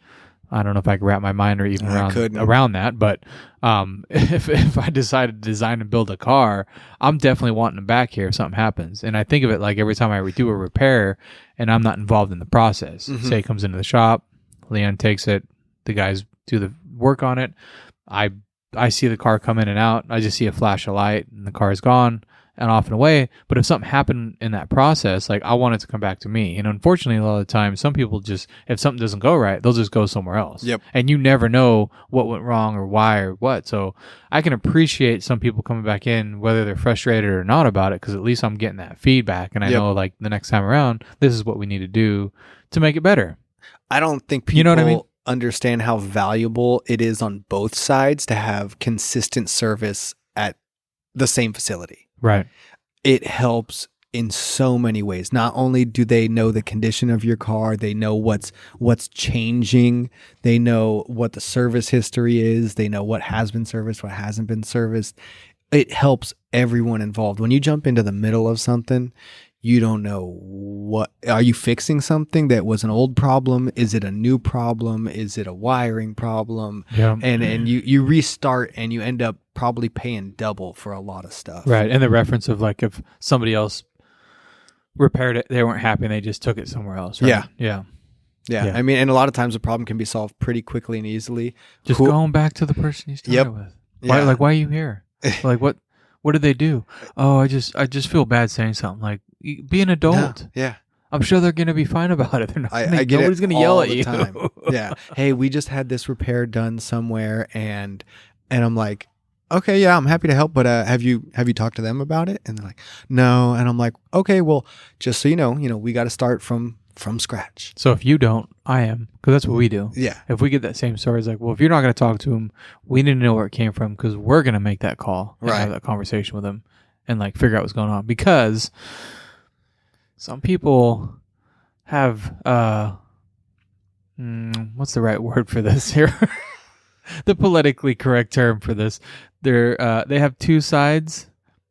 I don't know if I can wrap my mind or even around that, but if I decided to design and build a car, I'm definitely wanting them back here if something happens. And I think of it like every time I do a repair and I'm not involved in the process. Say it comes into the shop, Leon takes it, the guys do the work on it. I see the car come in and out. I just see a flash of light and the car is gone and off and away. But if something happened in that process, like I want it to come back to me. And unfortunately, a lot of the time, some people just, if something doesn't go right, they'll just go somewhere else. Yep. And you never know what went wrong or why or what. So I can appreciate some people coming back in, whether they're frustrated or not about it, because at least I'm getting that feedback. And I know like the next time around, this is what we need to do to make it better. I don't think people understand how valuable it is on both sides to have consistent service at the same facility. Right. It helps in so many ways. Not only do they know the condition of your car, they know what's changing, they know what the service history is, they know what has been serviced, what hasn't been serviced. It helps everyone involved. When you jump into the middle of something, you don't know what, are you fixing something that was an old problem? Is it a new problem? Is it a wiring problem? Yeah. And you restart and you end up probably paying double for a lot of stuff. Right. And the reference of like if somebody else repaired it, they weren't happy and they just took it somewhere else. Right? Yeah. I mean, and a lot of times the problem can be solved pretty quickly and easily. Just going back to the person you started with. Why, why are you here? Like what did they do? Oh, I just feel bad saying something. Like, be an adult. Yeah. I'm sure they're going to be fine about it. They're not. Nobody's going to yell at you. Time. Yeah. Hey, we just had this repair done somewhere, and I'm like, okay, yeah, I'm happy to help, but have you talked to them about it? And they're like, no. And I'm like, okay, well, just so you know, we got to start from scratch. So if you don't, I am, because that's what we do. Yeah. If we get that same story, it's like, well, if you're not going to talk to them, we need to know where it came from because we're going to make that call and have that conversation with them and like figure out what's going on. Because some people have, what's the right word for this here? The politically correct term for this. They have two sides.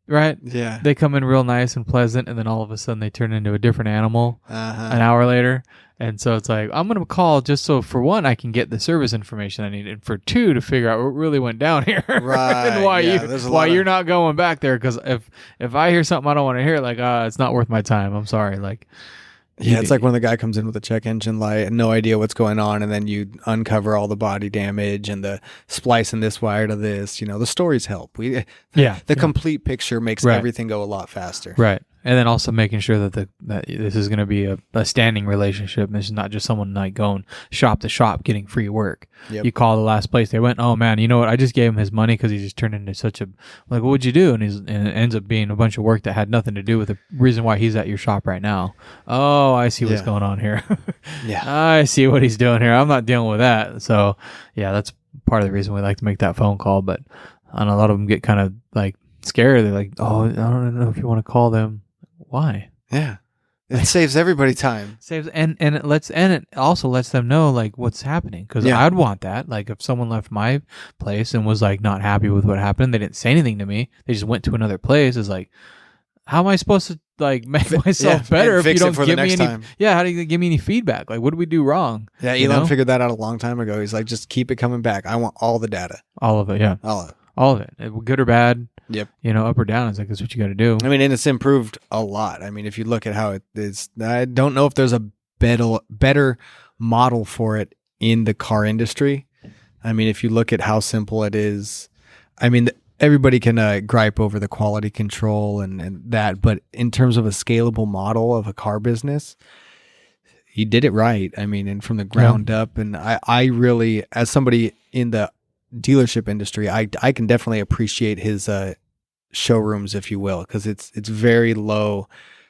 Right? Yeah. They come in real nice and pleasant, and then all of a sudden they turn into a different animal an hour later. And so it's like, I'm going to call just so, for one, I can get the service information I need, and for two, to figure out what really went down here. Right. And why you're not going back there. Because if I hear something I don't want to hear, like, it's not worth my time. I'm sorry. Like, yeah, it's like when the guy comes in with a check engine light and no idea what's going on, and then you uncover all the body damage and the splicing this wire to this. The stories help. The complete picture makes everything go a lot faster. Right. And then also making sure that this is going to be a standing relationship. This is not just someone like going shop to shop getting free work. Yep. You call the last place they went, oh man, you know what? I just gave him his money because he just turned into such a, like, what would you do? And it ends up being a bunch of work that had nothing to do with the reason why he's at your shop right now. Oh, I see what's going on here. Yeah. I see what he's doing here. I'm not dealing with that. So yeah, that's part of the reason we like to make that phone call. But a lot of them get kind of like scared. They're like, oh, I don't know if you want to call them. Why? Yeah. It saves everybody time. And it also lets them know like what's happening. Because I'd want that. Like if someone left my place and was like not happy with what happened, they didn't say anything to me. They just went to another place. It's like, how am I supposed to like make myself better if you don't give me any time? Yeah, how do you give me any feedback? Like what did we do wrong? Yeah, Elon figured that out a long time ago. He's like, just keep it coming back. I want all the data. All of it, yeah. All of it. Good or bad. Yep. Up or down. It's like, that's what you got to do. I mean, and it's improved a lot. I mean, if you look at how it is, I don't know if there's a better model for it in the car industry. I mean, if you look at how simple it is, I mean, everybody can gripe over the quality control and that, but in terms of a scalable model of a car business, he did it right. I mean, and from the ground up. And I really, as somebody in the dealership industry, I can definitely appreciate his showrooms, if you will, because it's very low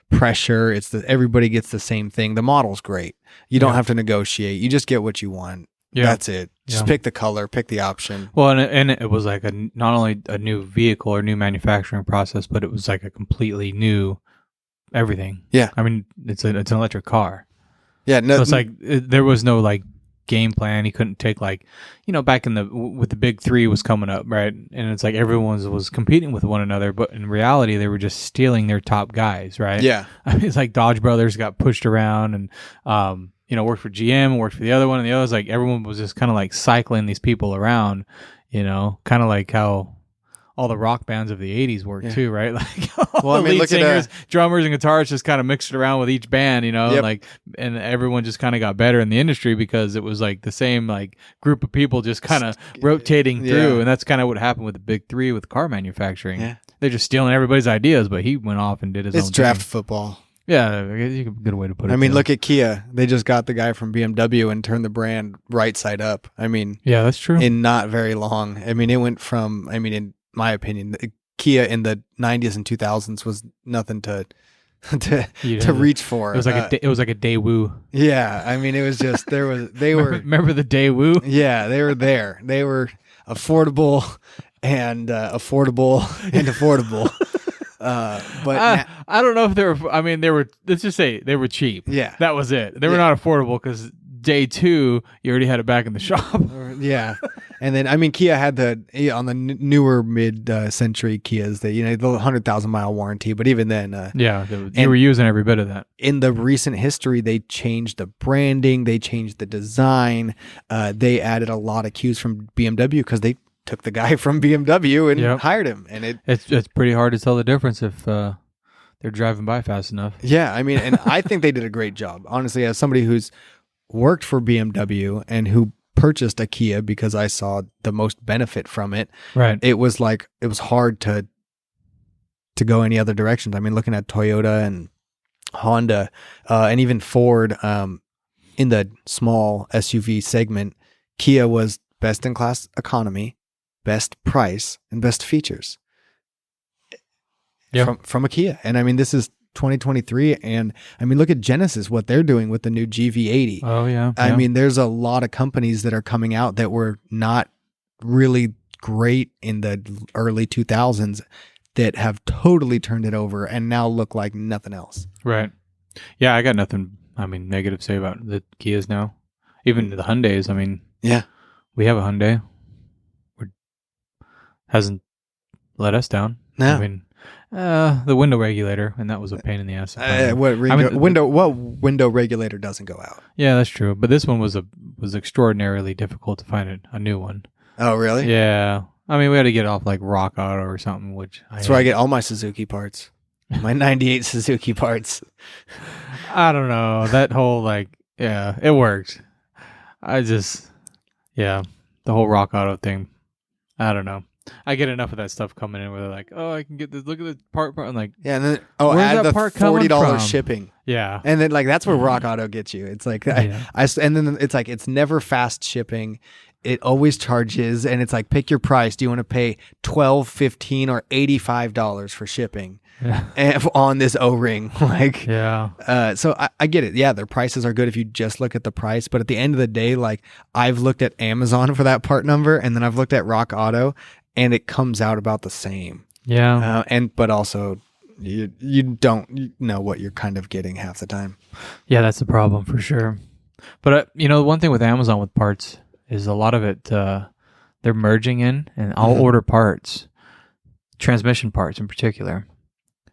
pressure. Everybody gets the same thing. The model's great. You don't have to negotiate. You just get what you want. Yeah. That's it. Just pick the color, pick the option. Well, and it was like not only a new vehicle or new manufacturing process, but it was like a completely new everything. Yeah. I mean, it's an electric car. Yeah. No, so it's like there was no like game plan. He couldn't take like, back with the big three was coming up, right? And it's like everyone was competing with one another, but in reality, they were just stealing their top guys, right? Yeah. I mean, it's like Dodge Brothers got pushed around and, worked for GM, worked for the other one, and the other's like everyone was just kind of like cycling these people around, kind of like how all the rock bands of the 80s worked too, right? Like all the lead singers, drummers, and guitarists just kind of mixed around with each band, and everyone just kind of got better in the industry because it was like the same like group of people just kind of rotating through, and that's kind of what happened with the big three with car manufacturing. Yeah. They're just stealing everybody's ideas, but he went off and did his own thing. It's draft football. Yeah, a good way to put it. I mean, look at Kia. They just got the guy from BMW and turned the brand right side up. I mean, yeah, that's true. In not very long. I mean, it went from, in my opinion, Kia in the 90s and 2000s was nothing to reach for. It was like it was like a Daewoo. Yeah, I mean, it was just remember the Daewoo? Yeah, they were there. They were affordable and affordable. But I don't know if they were. I mean, they were. Let's just say they were cheap. Yeah, that was it. They were not affordable because day two, you already had it back in the shop. Yeah, and then Kia had on the newer mid-century Kias, the 100,000-mile warranty. But even then, you were using every bit of that. In the recent history, they changed the branding, they changed the design, they added a lot of cues from BMW because they took the guy from BMW and hired him, and it's pretty hard to tell the difference if they're driving by fast enough. Yeah, I mean, and I think they did a great job, honestly, as somebody who's worked for BMW and who purchased a Kia because I saw the most benefit from it. Right, it was hard to go any other directions. I mean, looking at Toyota and Honda, and even Ford, in the small SUV segment, Kia was best in class economy, best price, and best features. Yeah, from a Kia. And I mean, this is 2023, and I mean, look at Genesis, what they're doing with the new GV80. Oh yeah. I mean, there's a lot of companies that are coming out that were not really great in the early 2000s that have totally turned it over and now look like nothing else. Right. Yeah, I got nothing negative to say about the Kias now. Even the Hyundais, yeah. We have a Hyundai. Hasn't let us down. No. The window regulator, and that was a pain in the ass. What window regulator doesn't go out? Yeah, that's true. But this one was extraordinarily difficult to find a new one. Oh, really? Yeah. We had to get it off like Rock Auto or something, which that's where I get all my Suzuki parts. My 98 Suzuki parts. I don't know. That whole it worked. The whole Rock Auto thing. I don't know. I get enough of that stuff coming in where they're like, oh, I can get this. Look at the part. I'm like, yeah, and then add the $40 shipping. Yeah, and then that's where Rock Auto gets you. It's like and then it's like it's never fast shipping. It always charges, and it's like, pick your price. Do you want to pay $12, $15, or $85 for shipping on this O-ring? So I get it. Yeah, their prices are good if you just look at the price. But at the end of the day, I've looked at Amazon for that part number, and then I've looked at Rock Auto, and it comes out about the same. Yeah. But also you don't know what you're kind of getting half the time. Yeah, that's the problem for sure. But one thing with Amazon with parts is a lot of it they're merging in, and I'll order parts, transmission parts in particular,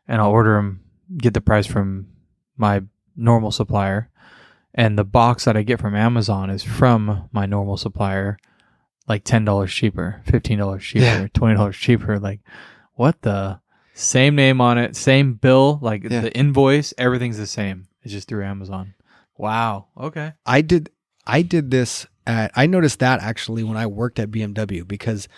and I'll order them, get the price from my normal supplier, and the box that I get from Amazon is from my normal supplier, like $10 cheaper, $15 cheaper, $20 cheaper. Like, what the? Same name on it, same bill, the invoice, everything's the same. It's just through Amazon. Wow. Okay. I did this. I noticed that actually when I worked at BMW, because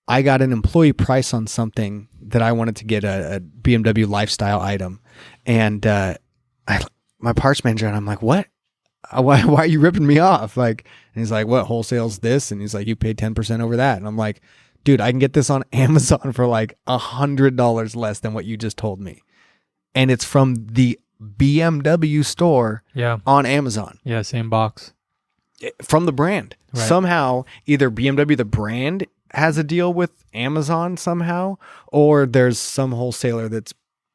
I got an employee price on something that I wanted to get a BMW lifestyle item. And my parts manager, and I'm like, what? Why are you ripping me off? Like, and he's like, what, wholesale's this? And he's like, you paid 10% over that. And I'm like, dude, I can get this on Amazon for like $100 less than what you just told me. And it's from the BMW store on Amazon. Yeah, same box. From the brand. Right. Somehow, either BMW, the brand, has a deal with Amazon somehow, or there's some wholesaler that's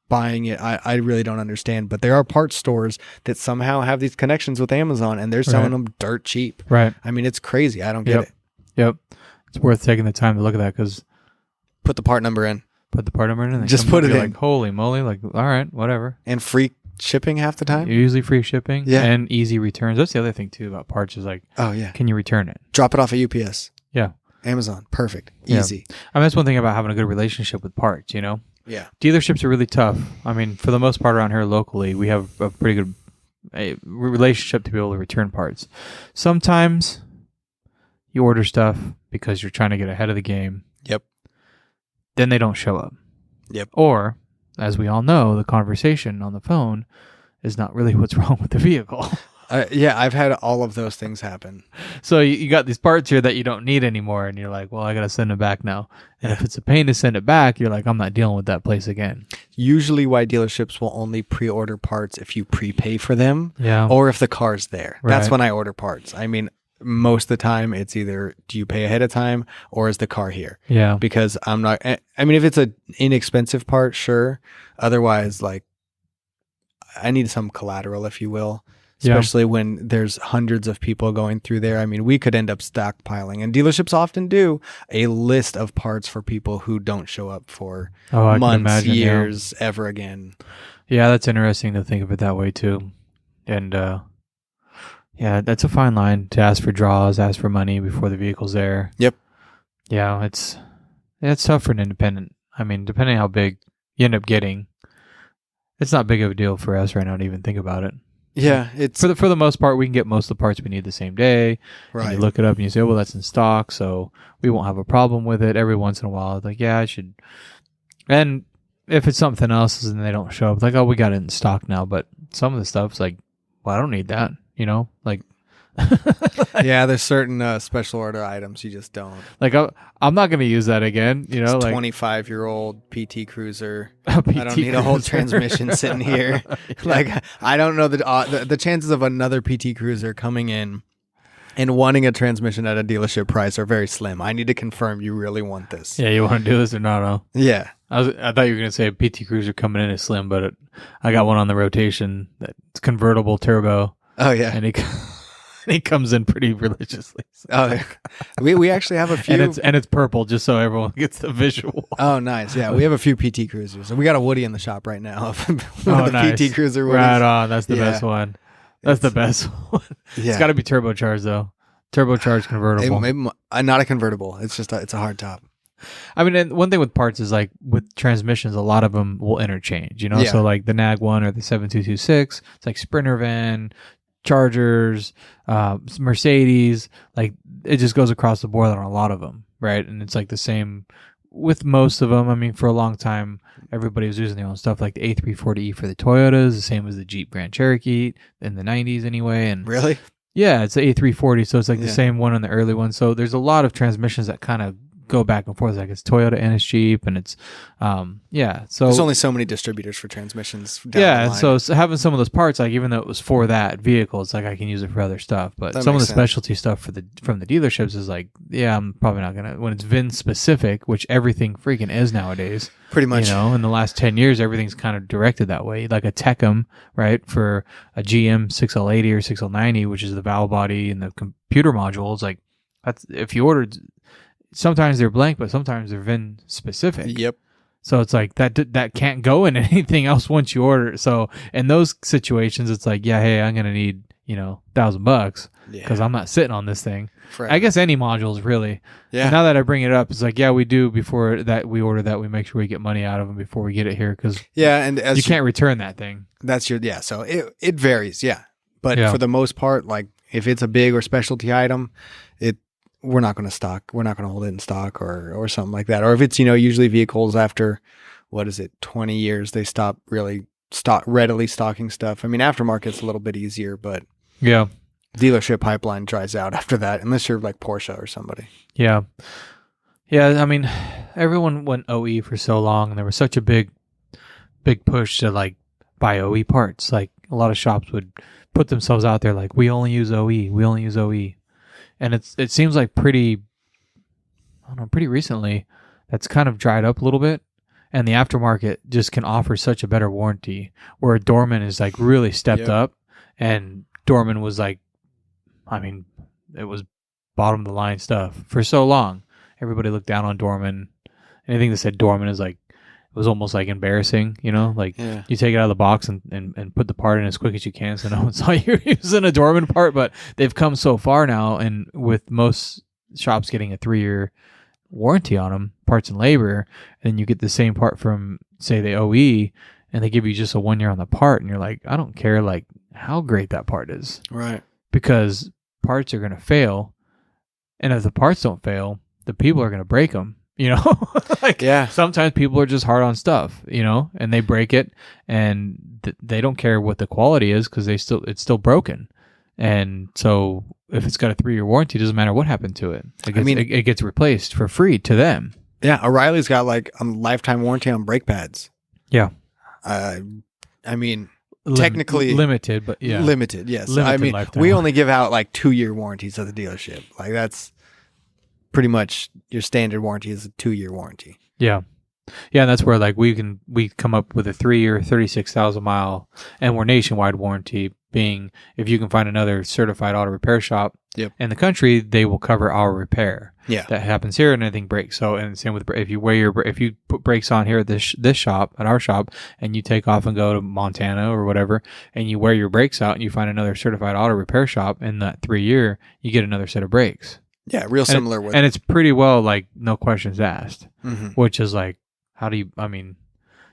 buying it. I really don't understand, but there are parts stores that somehow have these connections with Amazon, and they're selling them dirt cheap. Right. I mean, it's crazy. I don't get it. Yep. It's worth taking the time to look at that, because put the part number in. Put the part number in, and just put it in. Like, holy moly! Like, all right, whatever. And free shipping half the time. Usually free shipping. Yeah. And easy returns. That's the other thing too about parts is like, oh yeah, can you return it? Drop it off at UPS. Yeah. Amazon. Perfect. Easy. Yeah. I mean, that's one thing about having a good relationship with parts. You know. Yeah. Dealerships are really tough. I mean, for the most part around here locally, we have a pretty good relationship to be able to return parts. Sometimes you order stuff because you're trying to get ahead of the game. Yep. Then they don't show up. Yep. Or, as we all know, the conversation on the phone is not really what's wrong with the vehicle. Yeah, I've had all of those things happen. So you got these parts here that you don't need anymore, and you're like, well, I got to send it back now. And if it's a pain to send it back, you're like, I'm not dealing with that place again. Usually why dealerships will only pre-order parts if you prepay for them, or if the car's there. Right. That's when I order parts. I mean, most of the time it's either do you pay ahead of time or is the car here? Yeah. Because I'm not, I mean, if it's an inexpensive part, sure. Otherwise, like, I need some collateral, if you will. Especially when there's hundreds of people going through there. I mean, we could end up stockpiling, and dealerships often do a list of parts for people who don't show up for months, years, ever again. Yeah, that's interesting to think of it that way too. And yeah, that's a fine line to ask for draws, ask for money before the vehicle's there. Yep. Yeah, it's tough for an independent. I mean, depending on how big you end up getting, it's not big of a deal for us right now to even think about it. Yeah, it's for the most part, we can get most of the parts we need the same day. Right. And you look it up and you say, oh, well, that's in stock, so we won't have a problem with it. Every once in a while, it's like, yeah, I should. And if it's something else and they don't show up, like, oh, we got it in stock now. But some of the stuff's like, well, I don't need that, you know? Like, yeah, there's certain special order items you just don't. Like, I'm not going to use that again, you know? It's like 25-year-old PT Cruiser. I don't need a whole transmission sitting here. Yeah. Like, I don't know the chances of another PT Cruiser coming in and wanting a transmission at a dealership price are very slim. I need to confirm you really want this. Yeah, you want to do this or not? No. Yeah. I thought you were going to say a PT Cruiser coming in is slim, but I got one on the rotation that's convertible turbo. Oh, yeah. And he comes in pretty religiously. So. Oh, we actually have a few, and it's purple, just so everyone gets the visual. Oh, nice! Yeah, we have a few PT Cruisers, and we got a Woody in the shop right now. Nice. PT Cruiser Woodies. Right on. That's the best one. That's the best one. Yeah. It's got to be turbocharged though. Turbocharged convertible. Maybe not a convertible. It's just it's a hard top. I mean, and one thing with parts is like with transmissions, a lot of them will interchange. You know, so like the NAG one or the 7226, it's like Sprinter van. Chargers, Mercedes, like it just goes across the board on a lot of them, right? And it's like the same with most of them. I mean, for a long time, everybody was using their own stuff, like the A340E for the Toyotas, the same as the Jeep Grand Cherokee in the 90s anyway. And really? Yeah, it's the A340, so it's like the same one on the early one. So there's a lot of transmissions that kind of go back and forth, like it's Toyota and it's Jeep, and it's so there's only so many distributors for transmissions down the line. So having some of those parts, like even though it was for that vehicle, it's like I can use it for other stuff, but some of the specialty stuff from the dealerships is like, yeah, I'm probably not gonna, when it's VIN specific, which everything freaking is nowadays, pretty much, you know, in the last 10 years everything's kind of directed that way, like a Tecum, right, for a GM 6L80 or 6L90, which is the valve body and the computer modules, like that's, if you ordered, sometimes they're blank, but sometimes they're VIN specific. Yep. So it's like that can't go in anything else once you order it. So in those situations, it's like, yeah, hey, I'm gonna need $1,000 because I'm not sitting on this thing. Forever. I guess any modules really. Yeah. And now that I bring it up, it's like, yeah, we do before that we order that, we make sure we get money out of them before we get it here because and you can't return that thing. That's so it varies, but for the most part, like if it's a big or specialty item, we're not going to hold it in stock or something like that. Or if it's, usually vehicles after, 20 years, they stop really readily stocking stuff. I mean, aftermarket's a little bit easier, but yeah, dealership pipeline dries out after that, unless you're like Porsche or somebody. Yeah. Yeah. I mean, everyone went OE for so long, and there was such a big push to like buy OE parts. Like a lot of shops would put themselves out there like, we only use OE. We only use OE. And it seems like pretty recently that's kind of dried up a little bit. And the aftermarket just can offer such a better warranty, where Dorman is like really stepped up, and Dorman was like, I mean, it was bottom of the line stuff for so long. Everybody looked down on Dorman. Anything that said Dorman is like, it was almost like embarrassing, like you take it out of the box and put the part in as quick as you can so no one saw you using a Dorman part. But they've come so far now, and with most shops getting a 3-year warranty on them, parts and labor, and you get the same part from, say, the OE, and they give you just a 1 year on the part, and you're like, I don't care like how great that part is. Right. Because parts are going to fail, and if the parts don't fail, the people are going to break them. Sometimes people are just hard on stuff, and they break it, and they don't care what the quality is because it's still broken. And so if it's got a 3-year warranty, it doesn't matter what happened to it. It gets replaced for free to them. Yeah, O'Reilly's got like a lifetime warranty on brake pads. Yeah. I mean, technically limited, but yeah. Limited, yes. Limited we only give out like 2-year warranties at the dealership. Like that's pretty much your standard warranty is a 2-year warranty. Yeah. Yeah, and that's where like we come up with a 3-year, 36,000 mile, and we're nationwide warranty, being if you can find another certified auto repair shop in the country, they will cover our repair. Yeah, that happens here, and anything breaks. So, and same with if you put brakes on here at this shop, at our shop, and you take off and go to Montana or whatever, and you wear your brakes out, and you find another certified auto repair shop in that 3-year, you get another set of brakes. Yeah, real similar and it's pretty well like no questions asked, mm-hmm. which is like. How do you, it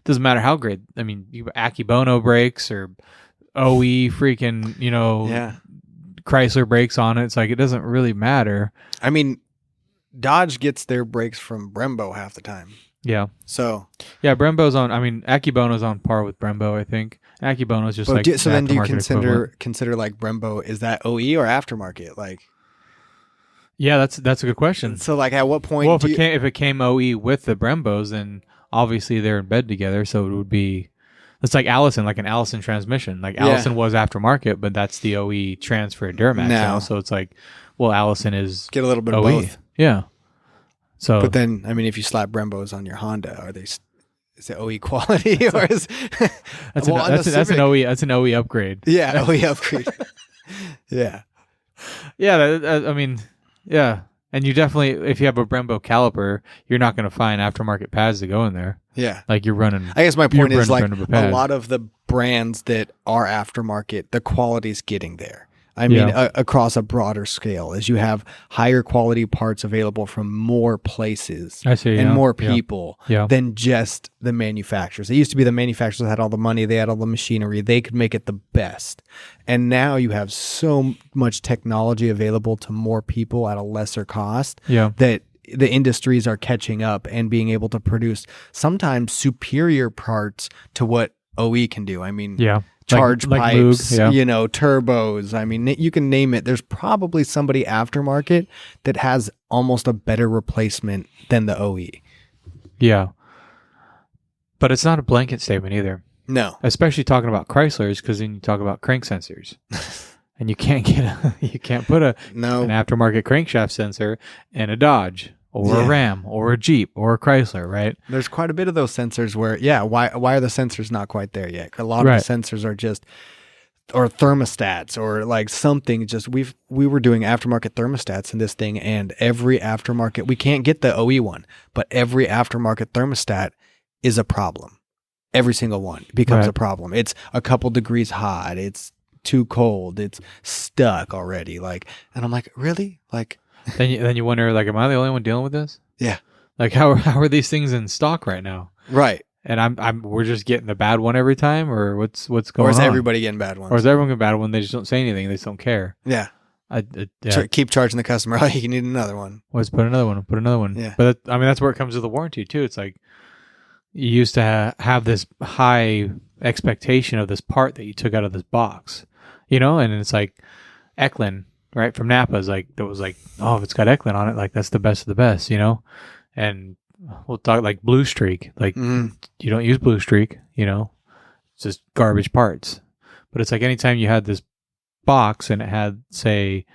doesn't matter how great, you Akibono brakes or OE freaking, Chrysler brakes on it. It's like, it doesn't really matter. Dodge gets their brakes from Brembo half the time. Yeah. So. Yeah, Brembo's on, Akibono's on par with Brembo, I think. Akibono's just like. So then do you consider like Brembo, is that OE or aftermarket? Like. Yeah, that's a good question. So like at what point? Well, if it came OE with the Brembos, then obviously they're in bed together, so it would be. It's like Allison, like an Allison transmission. Like Allison was aftermarket, but that's the OE transfer Duramax now. So it's like, well, Allison is get a little bit OE. of both. Yeah. So, but then if you slap Brembos on your Honda, are they? Is it OE quality or is? That's an OE. That's an OE upgrade. Yeah, OE upgrade. Yeah. Yeah. Yeah, and you definitely, if you have a Brembo caliper, you're not going to find aftermarket pads to go in there. Yeah. Like you're running. I guess my point is like a lot of the brands that are aftermarket, the quality's getting there. Across a broader scale, as you have higher quality parts available from more places and more people than just the manufacturers. It used to be the manufacturers had all the money, they had all the machinery, they could make it the best. And now you have so much technology available to more people at a lesser cost that the industries are catching up and being able to produce sometimes superior parts to what OE can do. Charge pipes, Moog, turbos. You can name it. There's probably somebody aftermarket that has almost a better replacement than the OE. Yeah. But it's not a blanket statement either. No. Especially talking about Chryslers, because then you talk about crank sensors. And you can't put an aftermarket crankshaft sensor in a Dodge. Or a Ram, or a Jeep, or a Chrysler, right? There's quite a bit of those sensors where, why are the sensors not quite there yet? A lot of the sensors are just, or thermostats, or like something just, we were doing aftermarket thermostats in this thing, and every aftermarket, we can't get the OE one, but every aftermarket thermostat is a problem. Every single one becomes a problem. It's a couple degrees hot, it's too cold, it's stuck already, and I'm like, really? Then you wonder, am I the only one dealing with this? Yeah. How are these things in stock right now? Right. And we're just getting the bad one every time, or what's going on? Or is everybody getting bad ones? Or is everyone getting bad one? They just don't say anything. They just don't care. Yeah. Keep charging the customer. Oh, you need another one. Let's put another one. Put another one. Yeah. But that's where it comes with the warranty too. It's like you used to have this high expectation of this part that you took out of this box, and it's like Eklund, right, from Napa is like, that was like, oh, if it's got Eklund on it, like that's the best of the best, and we'll talk like Blue Streak, like you don't use Blue Streak, it's just garbage parts. But it's like anytime you had this box and it had, say,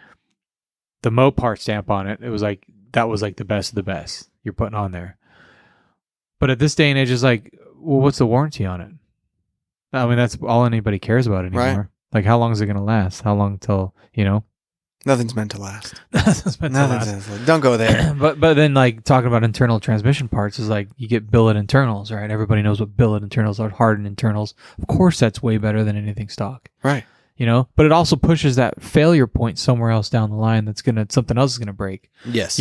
the Mopar stamp on it, it was like, that was like the best of the best you're putting on there. But at this day and age, it's like, well, what's the warranty on it? I mean, that's all anybody cares about anymore. Right. Like, how long is it going to last? How long till, Nothing's meant to last. Nothing's meant to last. Don't go there. But then, like, talking about internal transmission parts is like, you get billet internals, right? Everybody knows what billet internals are, hardened internals. Of course, that's way better than anything stock. Right. But it also pushes that failure point somewhere else down the line something else is going to break. Yes.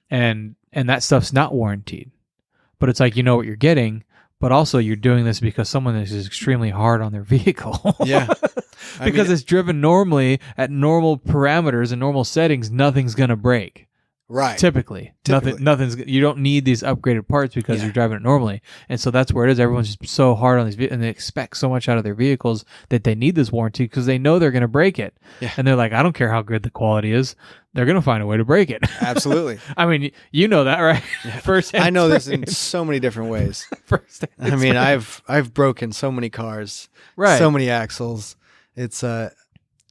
And that stuff's not warranted. But it's like, you know what you're getting, but also you're doing this because someone is extremely hard on their vehicle. Yeah. Because it's driven normally at normal parameters and normal settings, nothing's going to break. Right. Typically. Nothing's. You don't need these upgraded parts because you're driving it normally. And so that's where it is. Everyone's just so hard on these vehicles, and they expect so much out of their vehicles that they need this warranty because they know they're going to break it. Yeah. And they're like, I don't care how good the quality is. They're going to find a way to break it. Absolutely. I mean, you know that, right? Yeah. Firsthand. I know this in so many different ways. Firsthand. I mean, I've broken so many cars. Right. So many axles. It's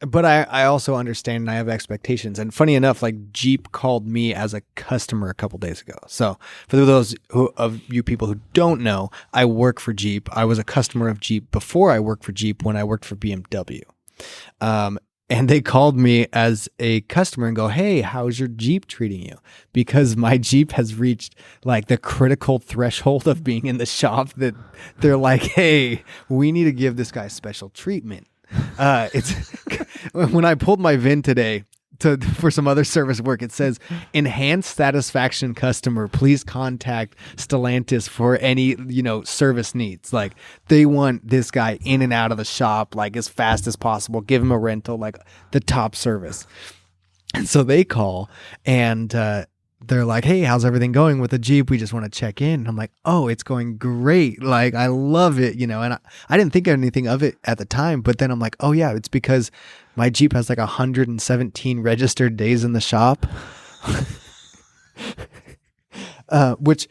but I also understand and I have expectations. And funny enough, like Jeep called me as a customer a couple days ago. So for those of you people who don't know, I work for Jeep. I was a customer of Jeep before I worked for Jeep when I worked for BMW. And they called me as a customer and go, hey, how's your Jeep treating you? Because my Jeep has reached like the critical threshold of being in the shop that they're like, hey, we need to give this guy special treatment. It's when I pulled my VIN today for some other service work, it says enhanced satisfaction customer, please contact Stellantis for any, service needs. Like they want this guy in and out of the shop, like as fast as possible, give him a rental, like the top service. And so they call and, they're like, hey, how's everything going with the Jeep? We just want to check in. And I'm like, oh, it's going great. Like, I love it, and I didn't think anything of it at the time, but then I'm like, oh yeah, it's because my Jeep has like 117 registered days in the shop, which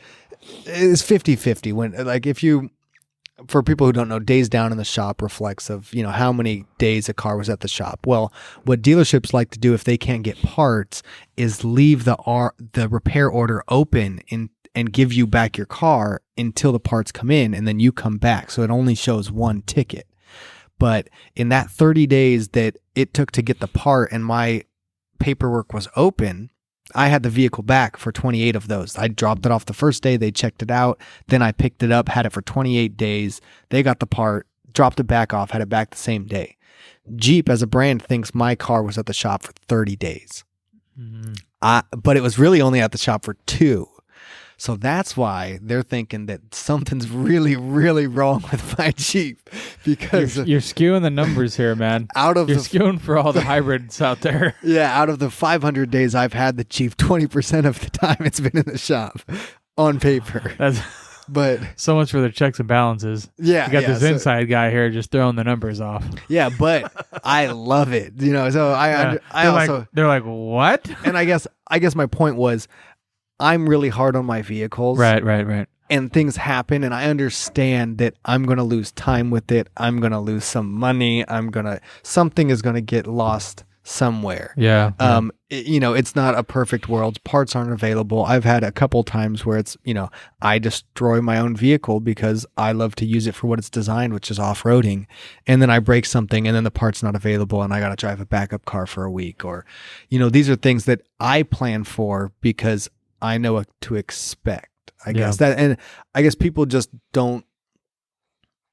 is 50-50 when, like, for people who don't know, days down in the shop reflects of, how many days a car was at the shop. Well, what dealerships like to do if they can't get parts is leave the repair order open and give you back your car until the parts come in and then you come back. So it only shows one ticket. But in that 30 days that it took to get the part and my paperwork was open, I had the vehicle back for 28 of those. I dropped it off the first day. They checked it out. Then I picked it up, had it for 28 days. They got the part, dropped it back off, had it back the same day. Jeep as a brand thinks my car was at the shop for 30 days. Mm-hmm. But it was really only at the shop for 2. So that's why they're thinking that something's really, really wrong with my Jeep because you're skewing the numbers here, man. You're skewing for all the hybrids out there. Yeah, out of the 500 days I've had the Jeep, 20% of the time it's been in the shop on paper. But so much for their checks and balances. Yeah, you got this inside guy here just throwing the numbers off. Yeah, but I love it. So they're like, what? And I guess my point was, I'm really hard on my vehicles. Right. And things happen, and I understand that I'm going to lose time with it. I'm going to lose some money. Something is going to get lost somewhere. Yeah. It's not a perfect world. Parts aren't available. I've had a couple times where it's, I destroy my own vehicle because I love to use it for what it's designed, which is off-roading. And then I break something and then the part's not available and I got to drive a backup car for a week. Or, these are things that I plan for because I know what to expect, I guess. And I guess people just don't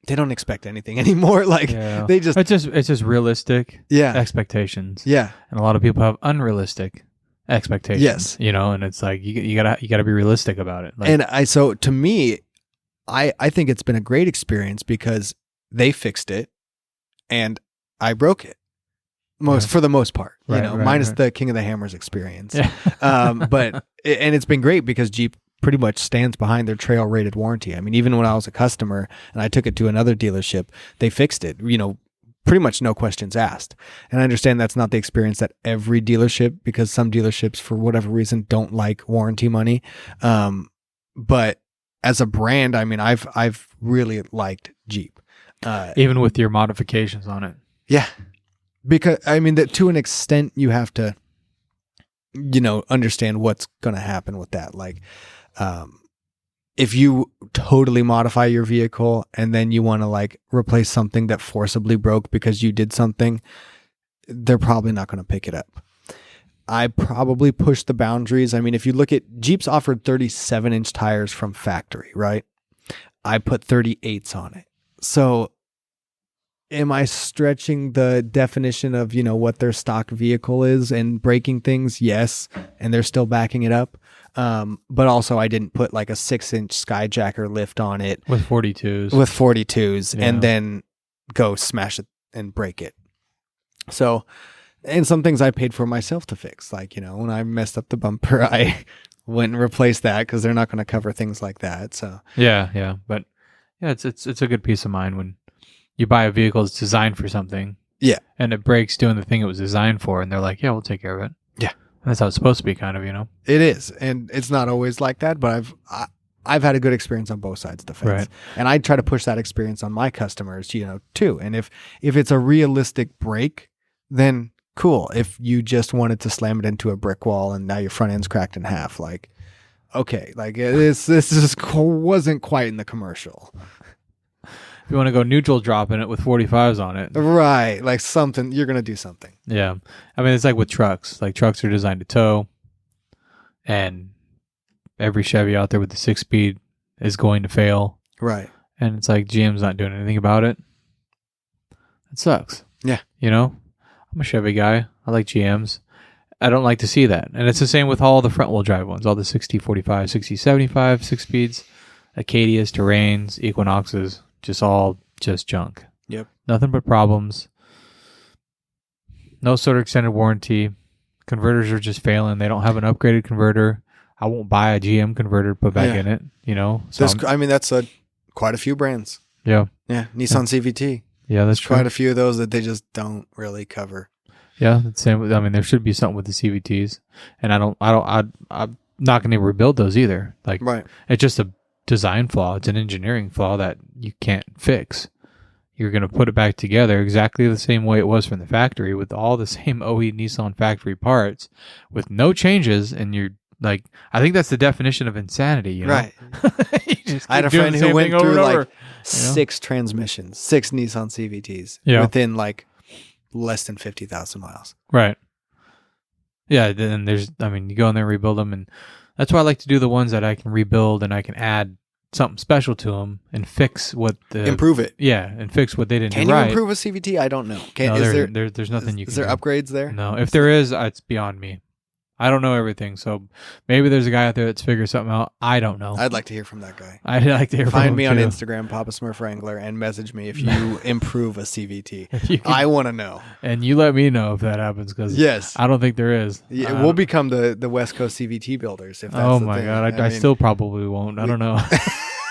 expect anything anymore. Like they just it's just realistic expectations. Yeah. And a lot of people have unrealistic expectations. Yes. And it's like you gotta be realistic about it. Like, and so to me, I think it's been a great experience because they fixed it and I broke it. for the most part, Right, minus right. the King of the Hammers experience. Yeah. And it's been great because Jeep pretty much stands behind their trail rated warranty. I mean, even when I was a customer and I took it to another dealership, they fixed it, pretty much no questions asked. And I understand that's not the experience at every dealership, because some dealerships, for whatever reason, don't like warranty money. But as a brand, I mean, I've really liked Jeep. Even with your modifications on it. Yeah. Because, I mean, that to an extent, you have to, understand what's going to happen with that. Like, if you totally modify your vehicle and then you want to like replace something that forcibly broke because you did something, they're probably not going to pick it up. I probably pushed the boundaries. I mean, if you look at Jeep's offered 37-inch tires from factory, right? I put 38s on it. So am I stretching the definition of, what their stock vehicle is and breaking things? Yes. And they're still backing it up. But also I didn't put like a 6-inch Skyjacker lift on it With 42s. And then go smash it and break it. So, and some things I paid for myself to fix. Like, when I messed up the bumper, I went and replaced that because they're not going to cover things like that. So Yeah. But yeah, it's a good peace of mind when you buy a vehicle that's designed for something. Yeah. And it breaks doing the thing it was designed for, and they're like, yeah, we'll take care of it. Yeah. And that's how it's supposed to be, kind of, It is. And it's not always like that, but I've had a good experience on both sides of the fence. Right. And I try to push that experience on my customers, too. And if it's a realistic break, then cool. If you just wanted to slam it into a brick wall and now your front end's cracked in half, like, okay, like this just wasn't quite in the commercial. If you want to go neutral dropping it with 45s on it. Right. Like something, you're going to do something. Yeah. I mean, it's like with trucks. Like, trucks are designed to tow, and every Chevy out there with the 6-speed is going to fail. Right. And it's like GM's not doing anything about it. It sucks. Yeah. I'm a Chevy guy. I like GMs. I don't like to see that. And it's the same with all the front-wheel drive ones, all the 60-45, 60-75, 6-speeds, Acadias, Terrains, Equinoxes, just junk. Yep. Nothing but problems. No sort of extended warranty. Converters are just failing. They don't have an upgraded converter. I won't buy a GM converter to put back in it, So that's quite a few brands. Yeah. Yeah. Nissan CVT. Yeah, that's true. Quite a few of those that they just don't really cover. Yeah, that's same. I mean, there should be something with the CVTs, and I'm not going to rebuild those either. Like, right. It's just a design flaw. It's an engineering flaw that you can't fix. You're going to put it back together exactly the same way it was from the factory, with all the same OE Nissan factory parts, with no changes, and you're like, I think that's the definition of insanity, Right. I had a friend who went through like 6 transmissions, 6 Nissan CVTs within like less than 50,000 miles. Right. Yeah. Then you go in there and rebuild them, and that's why I like to do the ones that I can rebuild and I can add something special to them and fix improve it. Yeah, and fix what they didn't do right. Can you improve a CVT? I don't know. There's nothing you can do. Is there upgrades there? No. If there is, it's beyond me. I don't know everything, so maybe there's a guy out there that's figured something out. I don't know. I'd like to hear from that guy. I'd like to hear from him. Find me on too. Instagram, Papa Smurf Wrangler, and message me if you improve a CVT. I want to know. And you let me know if that happens, because I don't think there is. Yeah, we'll become the West Coast CVT builders. If that's oh my God, I still probably won't. I don't know.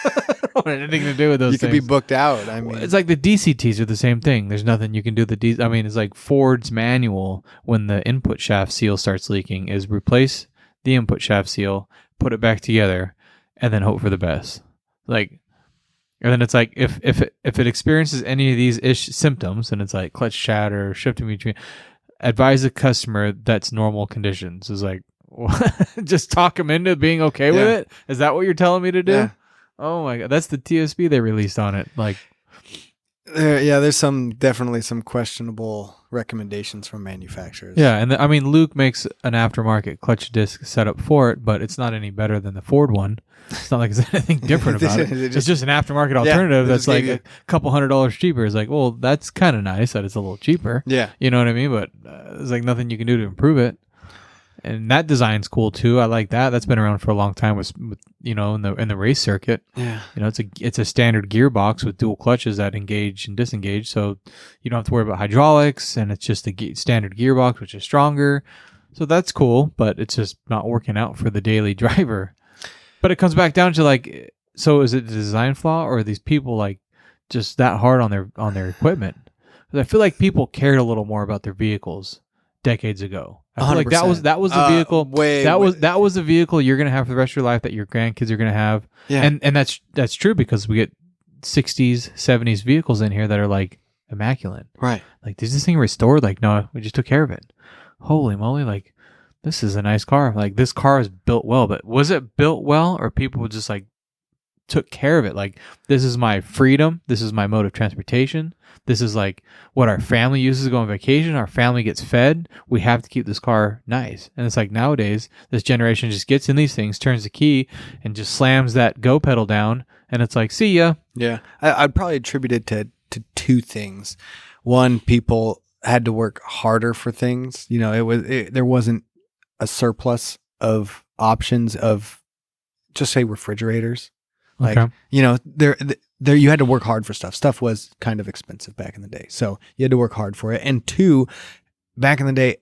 I don't want anything to do with those things. You could be booked out. I mean, it's like the DCTs are the same thing. There's nothing you can do. It's like Ford's manual when the input shaft seal starts leaking is replace the input shaft seal, put it back together, and then hope for the best. Like, and then it's like if it experiences any of these symptoms, and it's like clutch chatter, shifting between, advise the customer that's normal conditions. Is like, just talk them into being okay with it. Is that what you're telling me to do? Yeah. Oh my God, that's the TSB they released on it. Like, there's definitely some questionable recommendations from manufacturers. Yeah, and Luke makes an aftermarket clutch disc setup for it, but it's not any better than the Ford one. It's not like there's anything different about it. It's just an aftermarket alternative that's like a couple $100 cheaper. It's like, well, that's kind of nice that it's a little cheaper. Yeah. You know what I mean? But there's like nothing you can do to improve it. and that design's cool too. I like that. That's been around for a long time with in the race circuit. Yeah. It's a standard gearbox with dual clutches that engage and disengage, so you don't have to worry about hydraulics, and it's just a standard gearbox which is stronger. So that's cool, but it's just not working out for the daily driver. But it comes back down to like, so is it the design flaw, or are these people like just that hard on their equipment? 'Cause I feel like people cared a little more about their vehicles decades ago. I feel like that was a vehicle. That was a vehicle you're gonna have for the rest of your life, that your grandkids are gonna have. Yeah. And that's true, because we get 60s, 70s vehicles in here that are like immaculate. Right. Like, is this thing restored? Like, no, we just took care of it. Holy moly! Like, this is a nice car. Like, this car is built well, but was it built well, or people just like took care of it? Like, this is my freedom. This is my mode of transportation. This is like what our family uses to go on vacation. Our family gets fed. We have to keep this car nice. And it's like nowadays, this generation just gets in these things, turns the key, and just slams that go pedal down. And it's like, see ya. Yeah. I'd probably attribute it to two things. One, people had to work harder for things. There wasn't a surplus of options of, just say, refrigerators. Like, okay. There you had to work hard for stuff. Stuff was kind of expensive back in the day. So you had to work hard for it. And two, back in the day,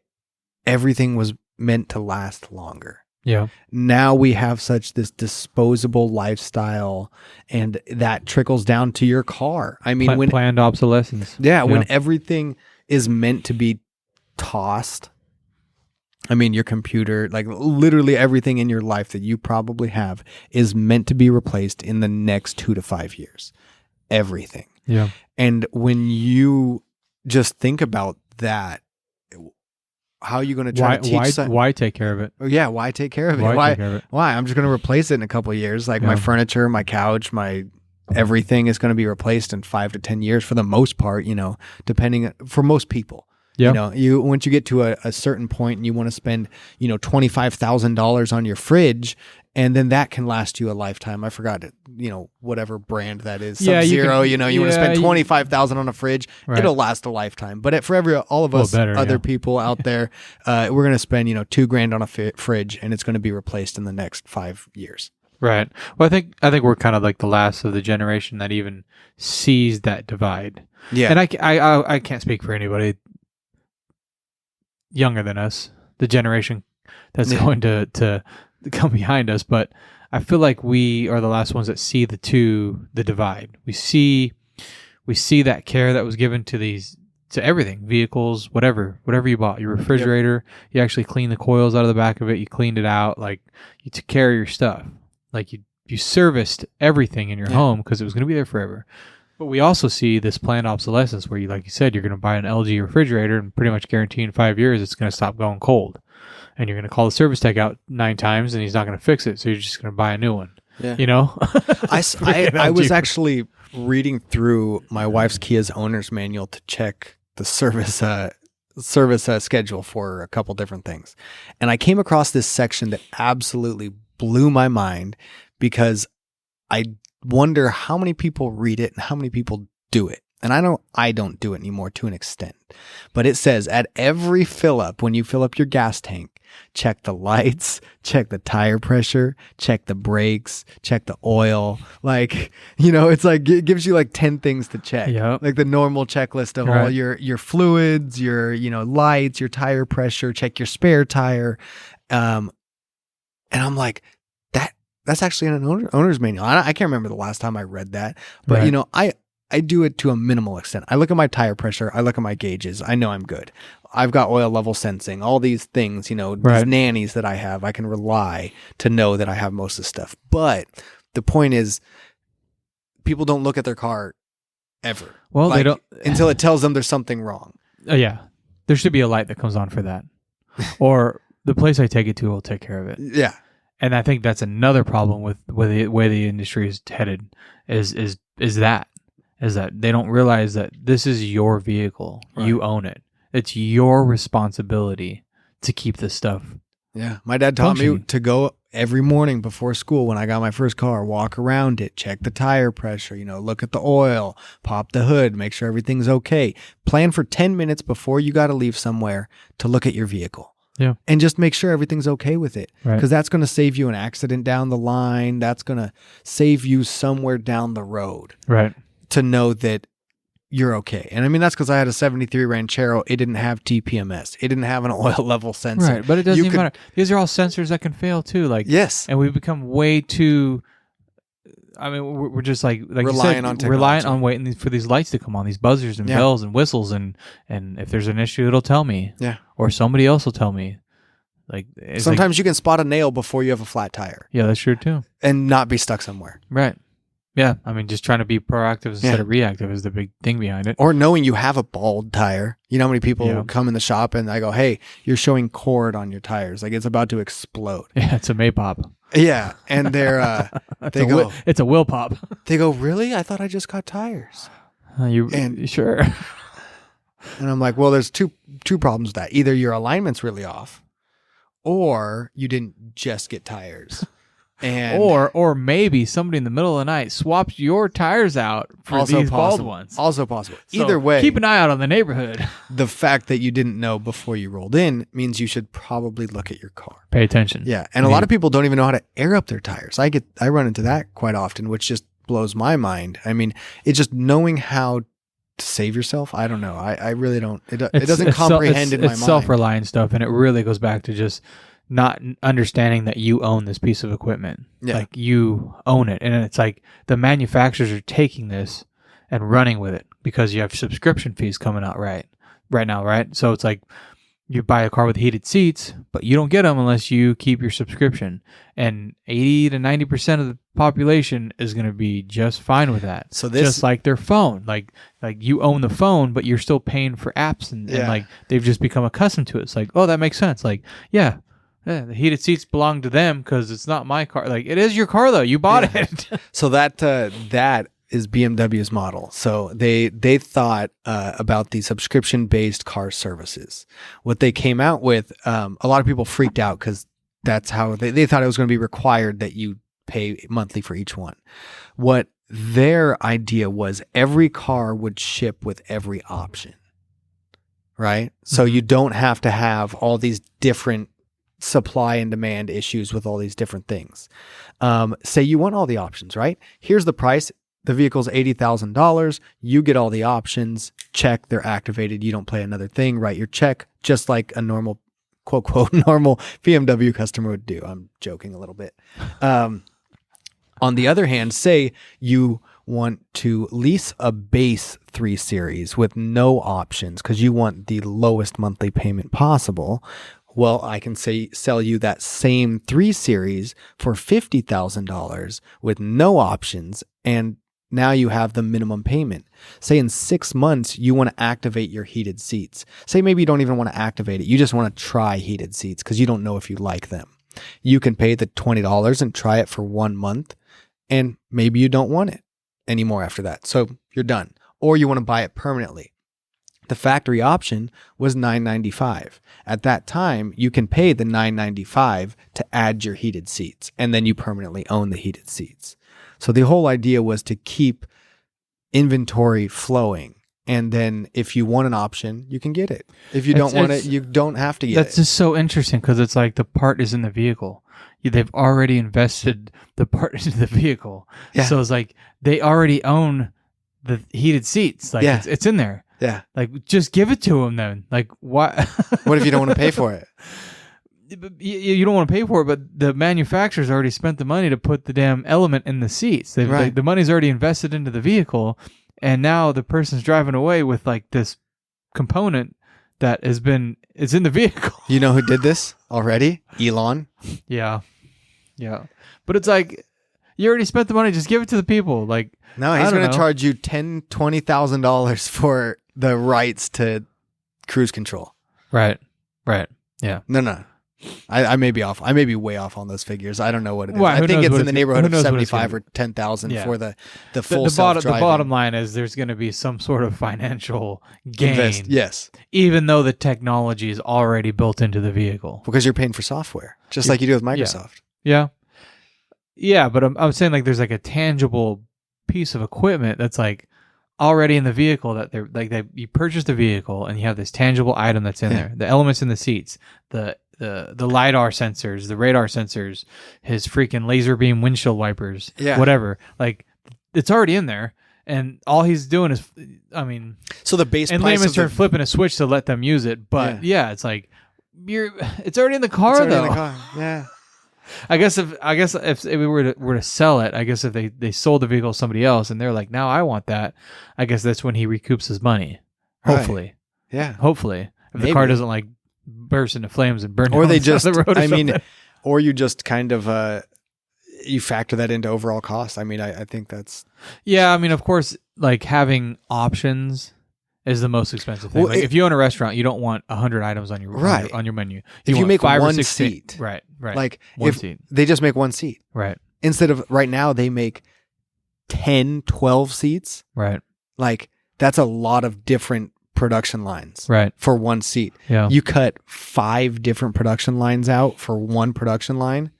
everything was meant to last longer. Yeah. Now we have such this disposable lifestyle, and that trickles down to your car. I mean, when planned obsolescence. Yeah, when everything is meant to be tossed. I mean, your computer, like literally everything in your life that you probably have is meant to be replaced in the next 2 to 5 years. Everything. Yeah. And when you just think about that, how are you going to try to teach why take care of it? Yeah, why take care of it? Why? I'm just going to replace it in a couple of years. Like my furniture, my couch, my everything is going to be replaced in 5 to 10 years for the most part, depending for most people. Yeah. Once you get to a certain point and you want to spend, $25,000 on your fridge, and then that can last you a lifetime. I forgot it, whatever brand that is. Sub-Zero, you want to spend $25,000 on a fridge, right. It'll last a lifetime. But for all of us other people out there, we're going to spend, $2,000 on a fridge, and it's going to be replaced in the next 5 years. Right. Well, I think we're kind of like the last of the generation that even sees that divide. Yeah. And I can't speak for anybody younger than us, the generation that's going to come behind us, but I feel like we are the last ones that see the divide. We see that care that was given to everything, vehicles, whatever you bought, your refrigerator, you actually cleaned the coils out of the back of it, you cleaned it out, like you took care of your stuff, like you serviced everything in your home because it was going to be there forever. But we also see this planned obsolescence where like you said, you're going to buy an LG refrigerator and pretty much guarantee in 5 years it's going to stop going cold. And you're going to call the service tech out 9 times and he's not going to fix it. So you're just going to buy a new one. Yeah. I was actually reading through my wife's Kia's owner's manual to check the service schedule for a couple different things. And I came across this section that absolutely blew my mind, because I wonder how many people read it and how many people do it. And I don't do it anymore to an extent. But it says at every fill up, when you fill up your gas tank, check the lights, check the tire pressure, check the brakes, check the oil. Like, it's like it gives you like 10 things to check. Yep. Like the normal checklist of all your fluids, your lights, your tire pressure, check your spare tire. And I'm like, that's actually in an owner's manual. I can't remember the last time I read that, but I do it to a minimal extent. I look at my tire pressure. I look at my gauges. I know I'm good. I've got oil level sensing, all these things, these nannies that I have, I can rely to know that I have most of the stuff. But the point is, people don't look at their car ever. Well, they don't until it tells them there's something wrong. Yeah. There should be a light that comes on for that. Or the place I take it to will take care of it. Yeah. And I think that's another problem with the way the industry is headed is that they don't realize that this is your vehicle. Right. You own it. It's your responsibility to keep this stuff. Yeah. My dad taught me to go every morning before school when I got my first car, walk around it, check the tire pressure, look at the oil, pop the hood, make sure everything's okay. Plan for 10 minutes before you got to leave somewhere to look at your vehicle. Yeah. And just make sure everything's okay with it. Right. Because that's going to save you an accident down the line. That's going to save you somewhere down the road. Right. To know that you're okay. And I mean, that's because I had a 73 Ranchero. It didn't have TPMS. It didn't have an oil level sensor. Right. But it doesn't even matter. These are all sensors that can fail too. Like, yes. And we've become way too... I mean, we're just like relying you said, on technology. Reliant on waiting for these lights to come on, these buzzers and bells and whistles, and if there's an issue, it'll tell me. Yeah. Or somebody else will tell me. Like sometimes you can spot a nail before you have a flat tire. Yeah, that's true too. And not be stuck somewhere. Right. Yeah. I mean, just trying to be proactive instead of reactive is the big thing behind it. Or knowing you have a bald tire. You know how many people come in the shop and I go, hey, you're showing cord on your tires. Like it's about to explode. Yeah, it's a Maypop. Yeah. And they're, it's a Will Pop. They go, really? I thought I just got tires. Sure. And I'm like, well, there's two problems with that. Either your alignment's really off or you didn't just get tires. And or maybe somebody in the middle of the night swaps your tires out for these bald ones. Also possible. So either way, keep an eye out on the neighborhood. The fact that you didn't know before you rolled in means you should probably look at your car. Pay attention. Yeah, and a lot of people don't even know how to air up their tires. I run into that quite often, which just blows my mind. I mean, it's just knowing how to save yourself. I don't know. I really don't. It doesn't comprehend in my mind. It's self-reliant stuff, and it really goes back to just not understanding that you own this piece of equipment. Yeah. Like you own it. And it's like the manufacturers are taking this and running with it because you have subscription fees coming out right now, right? So it's like you buy a car with heated seats, but you don't get them unless you keep your subscription. And 80 to 90% of the population is going to be just fine with that. So this, just like their phone, like you own the phone, but you're still paying for apps and like they've just become accustomed to it. It's like, oh, that makes sense. Like, yeah, the heated seats belong to them because it's not my car. Like it is your car though. You bought it. So that is BMW's model. So they thought about the subscription-based car services. What they came out with, a lot of people freaked out because that's how they thought it was going to be required that you pay monthly for each one. What their idea was, every car would ship with every option, right? So you don't have to have all these different supply and demand issues with all these different things. Say you want all the options, right? Here's the price. The vehicle's $80,000. You get all the options. Check, they're activated. You don't pay another thing. Write your check, just like a normal, quote, quote, normal BMW customer would do. I'm joking a little bit. On the other hand, say you want to lease a base 3 Series with no options because you want the lowest monthly payment possible. Well, I can sell you that same 3 Series for $50,000 with no options, and now you have the minimum payment. Say in 6 months, you want to activate your heated seats. Say maybe you don't even want to activate it. You just want to try heated seats because you don't know if you like them. You can pay the $20 and try it for 1 month, and maybe you don't want it anymore after that. So you're done. Or you want to buy it permanently. The factory option was $995. At that time, you can pay the $995 to add your heated seats, and then you permanently own the heated seats. So the whole idea was to keep inventory flowing. And then if you want an option, you can get it. If you don't want it, you don't have to get it. That's just so interesting because it's like the part is in the vehicle. They've already invested the part into the vehicle. Yeah. So it's like they already own the heated seats. Like it's in there. Yeah. Like, just give it to them then. Like, what? What if you don't want to pay for it? You don't want to pay for it, but the manufacturer's already spent the money to put the damn element in the seats. Like, the money's already invested into the vehicle, and now the person's driving away with like this component that it's in the vehicle. You know who did this already? Elon. Yeah. But it's like, you already spent the money. Just give it to the people. Like, no, he's going to charge you $10,000-$20,000 for the rights to cruise control. Right. Yeah. No. I may be off. I may be way off on those figures. I don't know what it is. I think it's in the neighborhood of 75 or 10,000 for the full self-driving. The bottom line is there's going to be some sort of financial gain. Yes. Even though the technology is already built into the vehicle. Because you're paying for software, just like you do with Microsoft. Yeah, but I'm saying like there's like a tangible piece of equipment that's like already in the vehicle that you purchase the vehicle and you have this tangible item that's in there, the elements in the seats, the the LiDAR sensors, the radar sensors, his freaking laser beam windshield wipers, whatever. Like, it's already in there. And all he's doing is, I mean, so the base in price layman's terms, flipping a switch to let them use it. But it's like it's already in the car, already though. in the car. Yeah. I guess if we were to sell it, I guess if they sold the vehicle to somebody else and they're like, now I want that, I guess that's when he recoups his money. Hopefully, right. Hopefully, if the car doesn't like burst into flames and burn, or they just, the road or you just kind of you factor that into overall cost. I mean, I think that's I mean, of course, like having options is the most expensive thing. Well, like if you own a restaurant, you don't want 100 items on your on your menu. If you make 5 one or 6 seat, right, like one if seat. They just make one seat, right? Instead of right now they make 10, 12 seats, right? Like that's a lot of different production lines, right, for one seat. Yeah, you cut 5 different production lines out for one production line.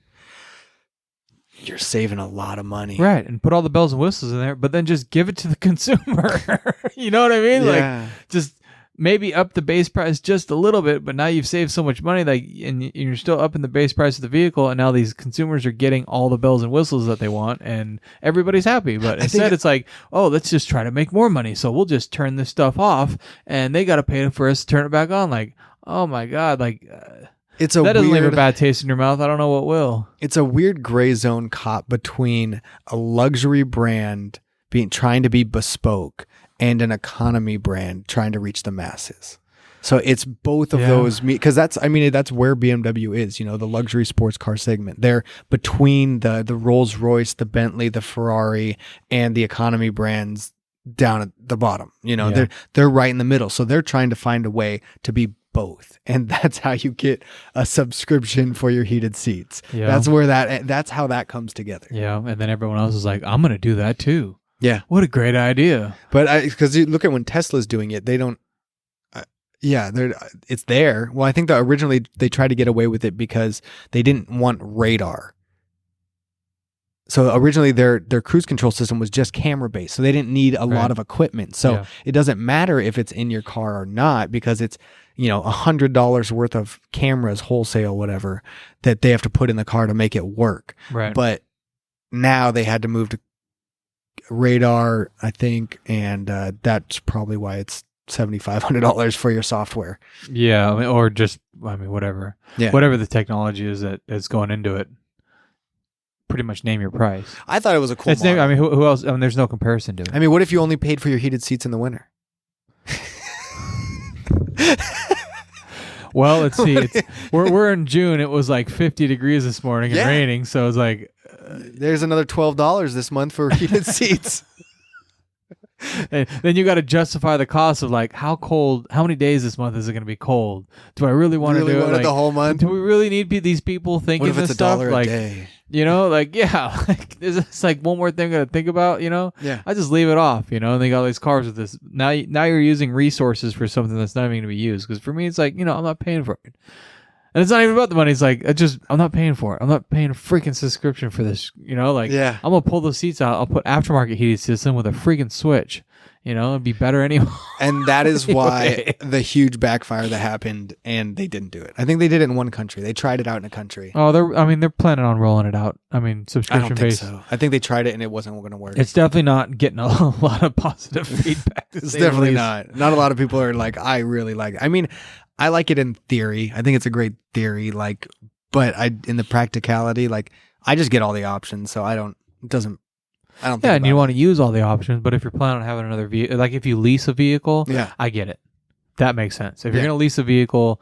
You're saving a lot of money. Right. And put all the bells and whistles in there, but then just give it to the consumer. You know what I mean? Yeah. Like, just maybe up the base price just a little bit, but now you've saved so much money, like, and you're still upping the base price of the vehicle, and now these consumers are getting all the bells and whistles that they want, and everybody's happy. But instead, it's like, oh, let's just try to make more money, so we'll just turn this stuff off, and they got to pay for us to turn it back on. Like, oh my God, like... that doesn't leave a bad taste in your mouth. I don't know what will. It's a weird gray zone caught between a luxury brand trying to be bespoke and an economy brand trying to reach the masses. So it's both of those, because that's where BMW is, you know, the luxury sports car segment. They're between the Rolls Royce, the Bentley, the Ferrari, and the economy brands down at the bottom. You know, they're right in the middle. So they're trying to find a way to be both, and that's how you get a subscription for your heated seats. That's how that comes together. And then everyone else is like, I'm gonna do that too. What a great idea. But because you look at when Tesla's doing it, they don't it's there. Well, I think that originally they tried to get away with it because they didn't want radar. So originally their cruise control system was just camera based. So they didn't need a lot of equipment. So it doesn't matter if it's in your car or not, because it's, you know, $100 worth of cameras, wholesale, whatever, that they have to put in the car to make it work. Right. But now they had to move to radar, I think. And that's probably why it's $7,500 for your software. Yeah. I mean, or just, whatever. Yeah. Whatever the technology is that's going into it. Pretty much name your price. I thought it was a cool model. Who else? There's no comparison to it. I mean, what if you only paid for your heated seats in the winter? Well, let's see. We're in June. It was like 50 degrees this morning and raining, so it's like there's another $12 this month for heated seats. And then you got to justify the cost of like how many days this month is it going to be cold? Do I really want to do it? Like, the whole month? Do we really need these people thinking what if this it's $1 stuff? a Like, day? You know, like, like it's like one more thing I got to think about, you know? Yeah. I just leave it off, you know, and they got all these cars with this. Now you're using resources for something that's not even going to be used. Because for me, it's like, you know, I'm not paying for it. And it's not even about the money. It's like, I'm not paying for it. I'm not paying a freaking subscription for this, you know? Like, I'm going to pull those seats out. I'll put aftermarket heated system with a freaking switch. You know, it'd be better anyway. And that is why the huge backfire that happened, and they didn't do it. I think they did it in one country. They tried it out in a country. Oh, they're planning on rolling it out. Subscription I don't think based. so. I think they tried it and it wasn't going to work. It's definitely not getting a lot of positive feedback. It's definitely not. Not a lot of people are like, I really like it. I like it in theory. I think it's a great theory. Like, but in the practicality, like, I just get all the options, so I don't think and you want to use all the options, but if you're planning on having another vehicle, like if you lease a vehicle, I get it. That makes sense. If you're going to lease a vehicle,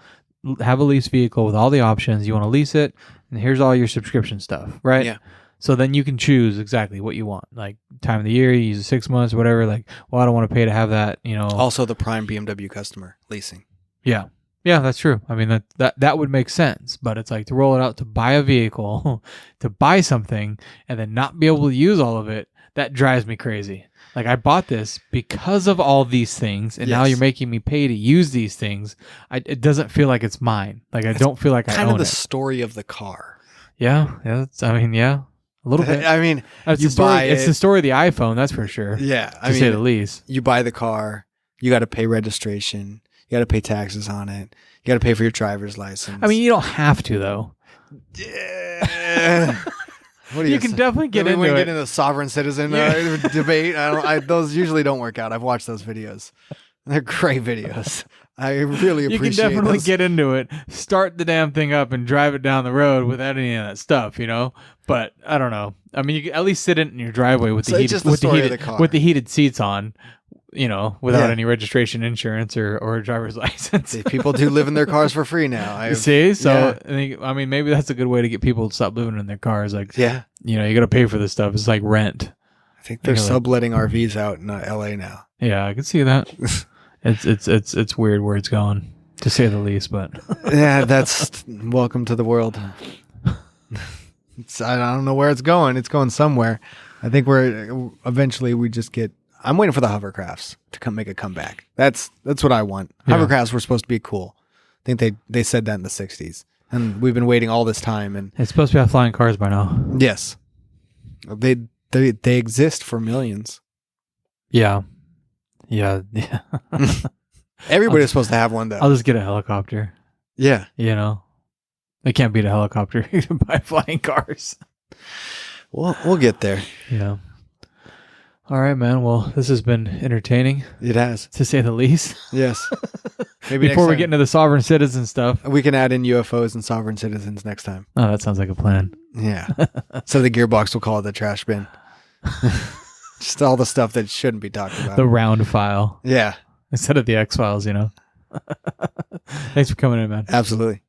have a lease vehicle with all the options, you want to lease it, and here's all your subscription stuff, right? Yeah. So then you can choose exactly what you want, like time of the year, you use it 6 months, whatever. Like, well, I don't want to pay to have that, you know. Also the prime BMW customer leasing. Yeah. Yeah, that's true. That would make sense, but it's like to roll it out to buy a vehicle, to buy something, and then not be able to use all of it. That drives me crazy. Like, I bought this because of all these things, and now you're making me pay to use these things. It doesn't feel like it's mine. Like, I don't feel like I own it. Kind of the story of the car. Yeah. A little bit. It's the story of the iPhone, that's for sure. Yeah. To say the least. You buy the car, you got to pay registration. You got to pay taxes on it. You got to pay for your driver's license. I mean, you don't have to though. What do You can definitely get into get it. into the sovereign citizen debate. Those usually don't work out. I've watched those videos. They're great videos. I really appreciate. You can definitely those. get into it. Start the damn thing up and drive it down the road without any of that stuff, you know. But I don't know. I mean, you can at least sit in your driveway with So it's just the story of the car. with the heated seats on, you know, without Yeah. any registration, insurance, or a driver's license. See, people do live in their cars for free now. You see, so yeah. I mean, maybe that's a good way to get people to stop living in their cars. Like, Yeah, you know, you got to pay for this stuff. It's like rent. I think they're Really? subletting RVs out in LA now. Yeah, I can see that. It's weird where it's going, to say the least. But Yeah, that's welcome to the world. I don't know where it's going. It's going somewhere. I think eventually we just get. I'm waiting for the hovercrafts to come make a comeback. That's what I want. Yeah. Hovercrafts were supposed to be cool. I think they said that in the 60s, and we've been waiting all this time. And it's supposed to be flying cars by now. yes, they exist for millions. Yeah. Everybody's supposed to have one though. I'll just get a helicopter. Yeah. You know, they can't beat a helicopter by flying cars. We'll get there. Yeah. All right, man. Well, this has been entertaining, It has. to say the least. Yes. Maybe Before we next get into the sovereign citizen stuff. time we can add in UFOs and sovereign citizens next time. Oh, that sounds like a plan. Yeah. So the gearbox will call it the trash bin. Just all the stuff that shouldn't be talked about. The round file Yeah, instead of the X Files, you know. Thanks for coming in, man. absolutely.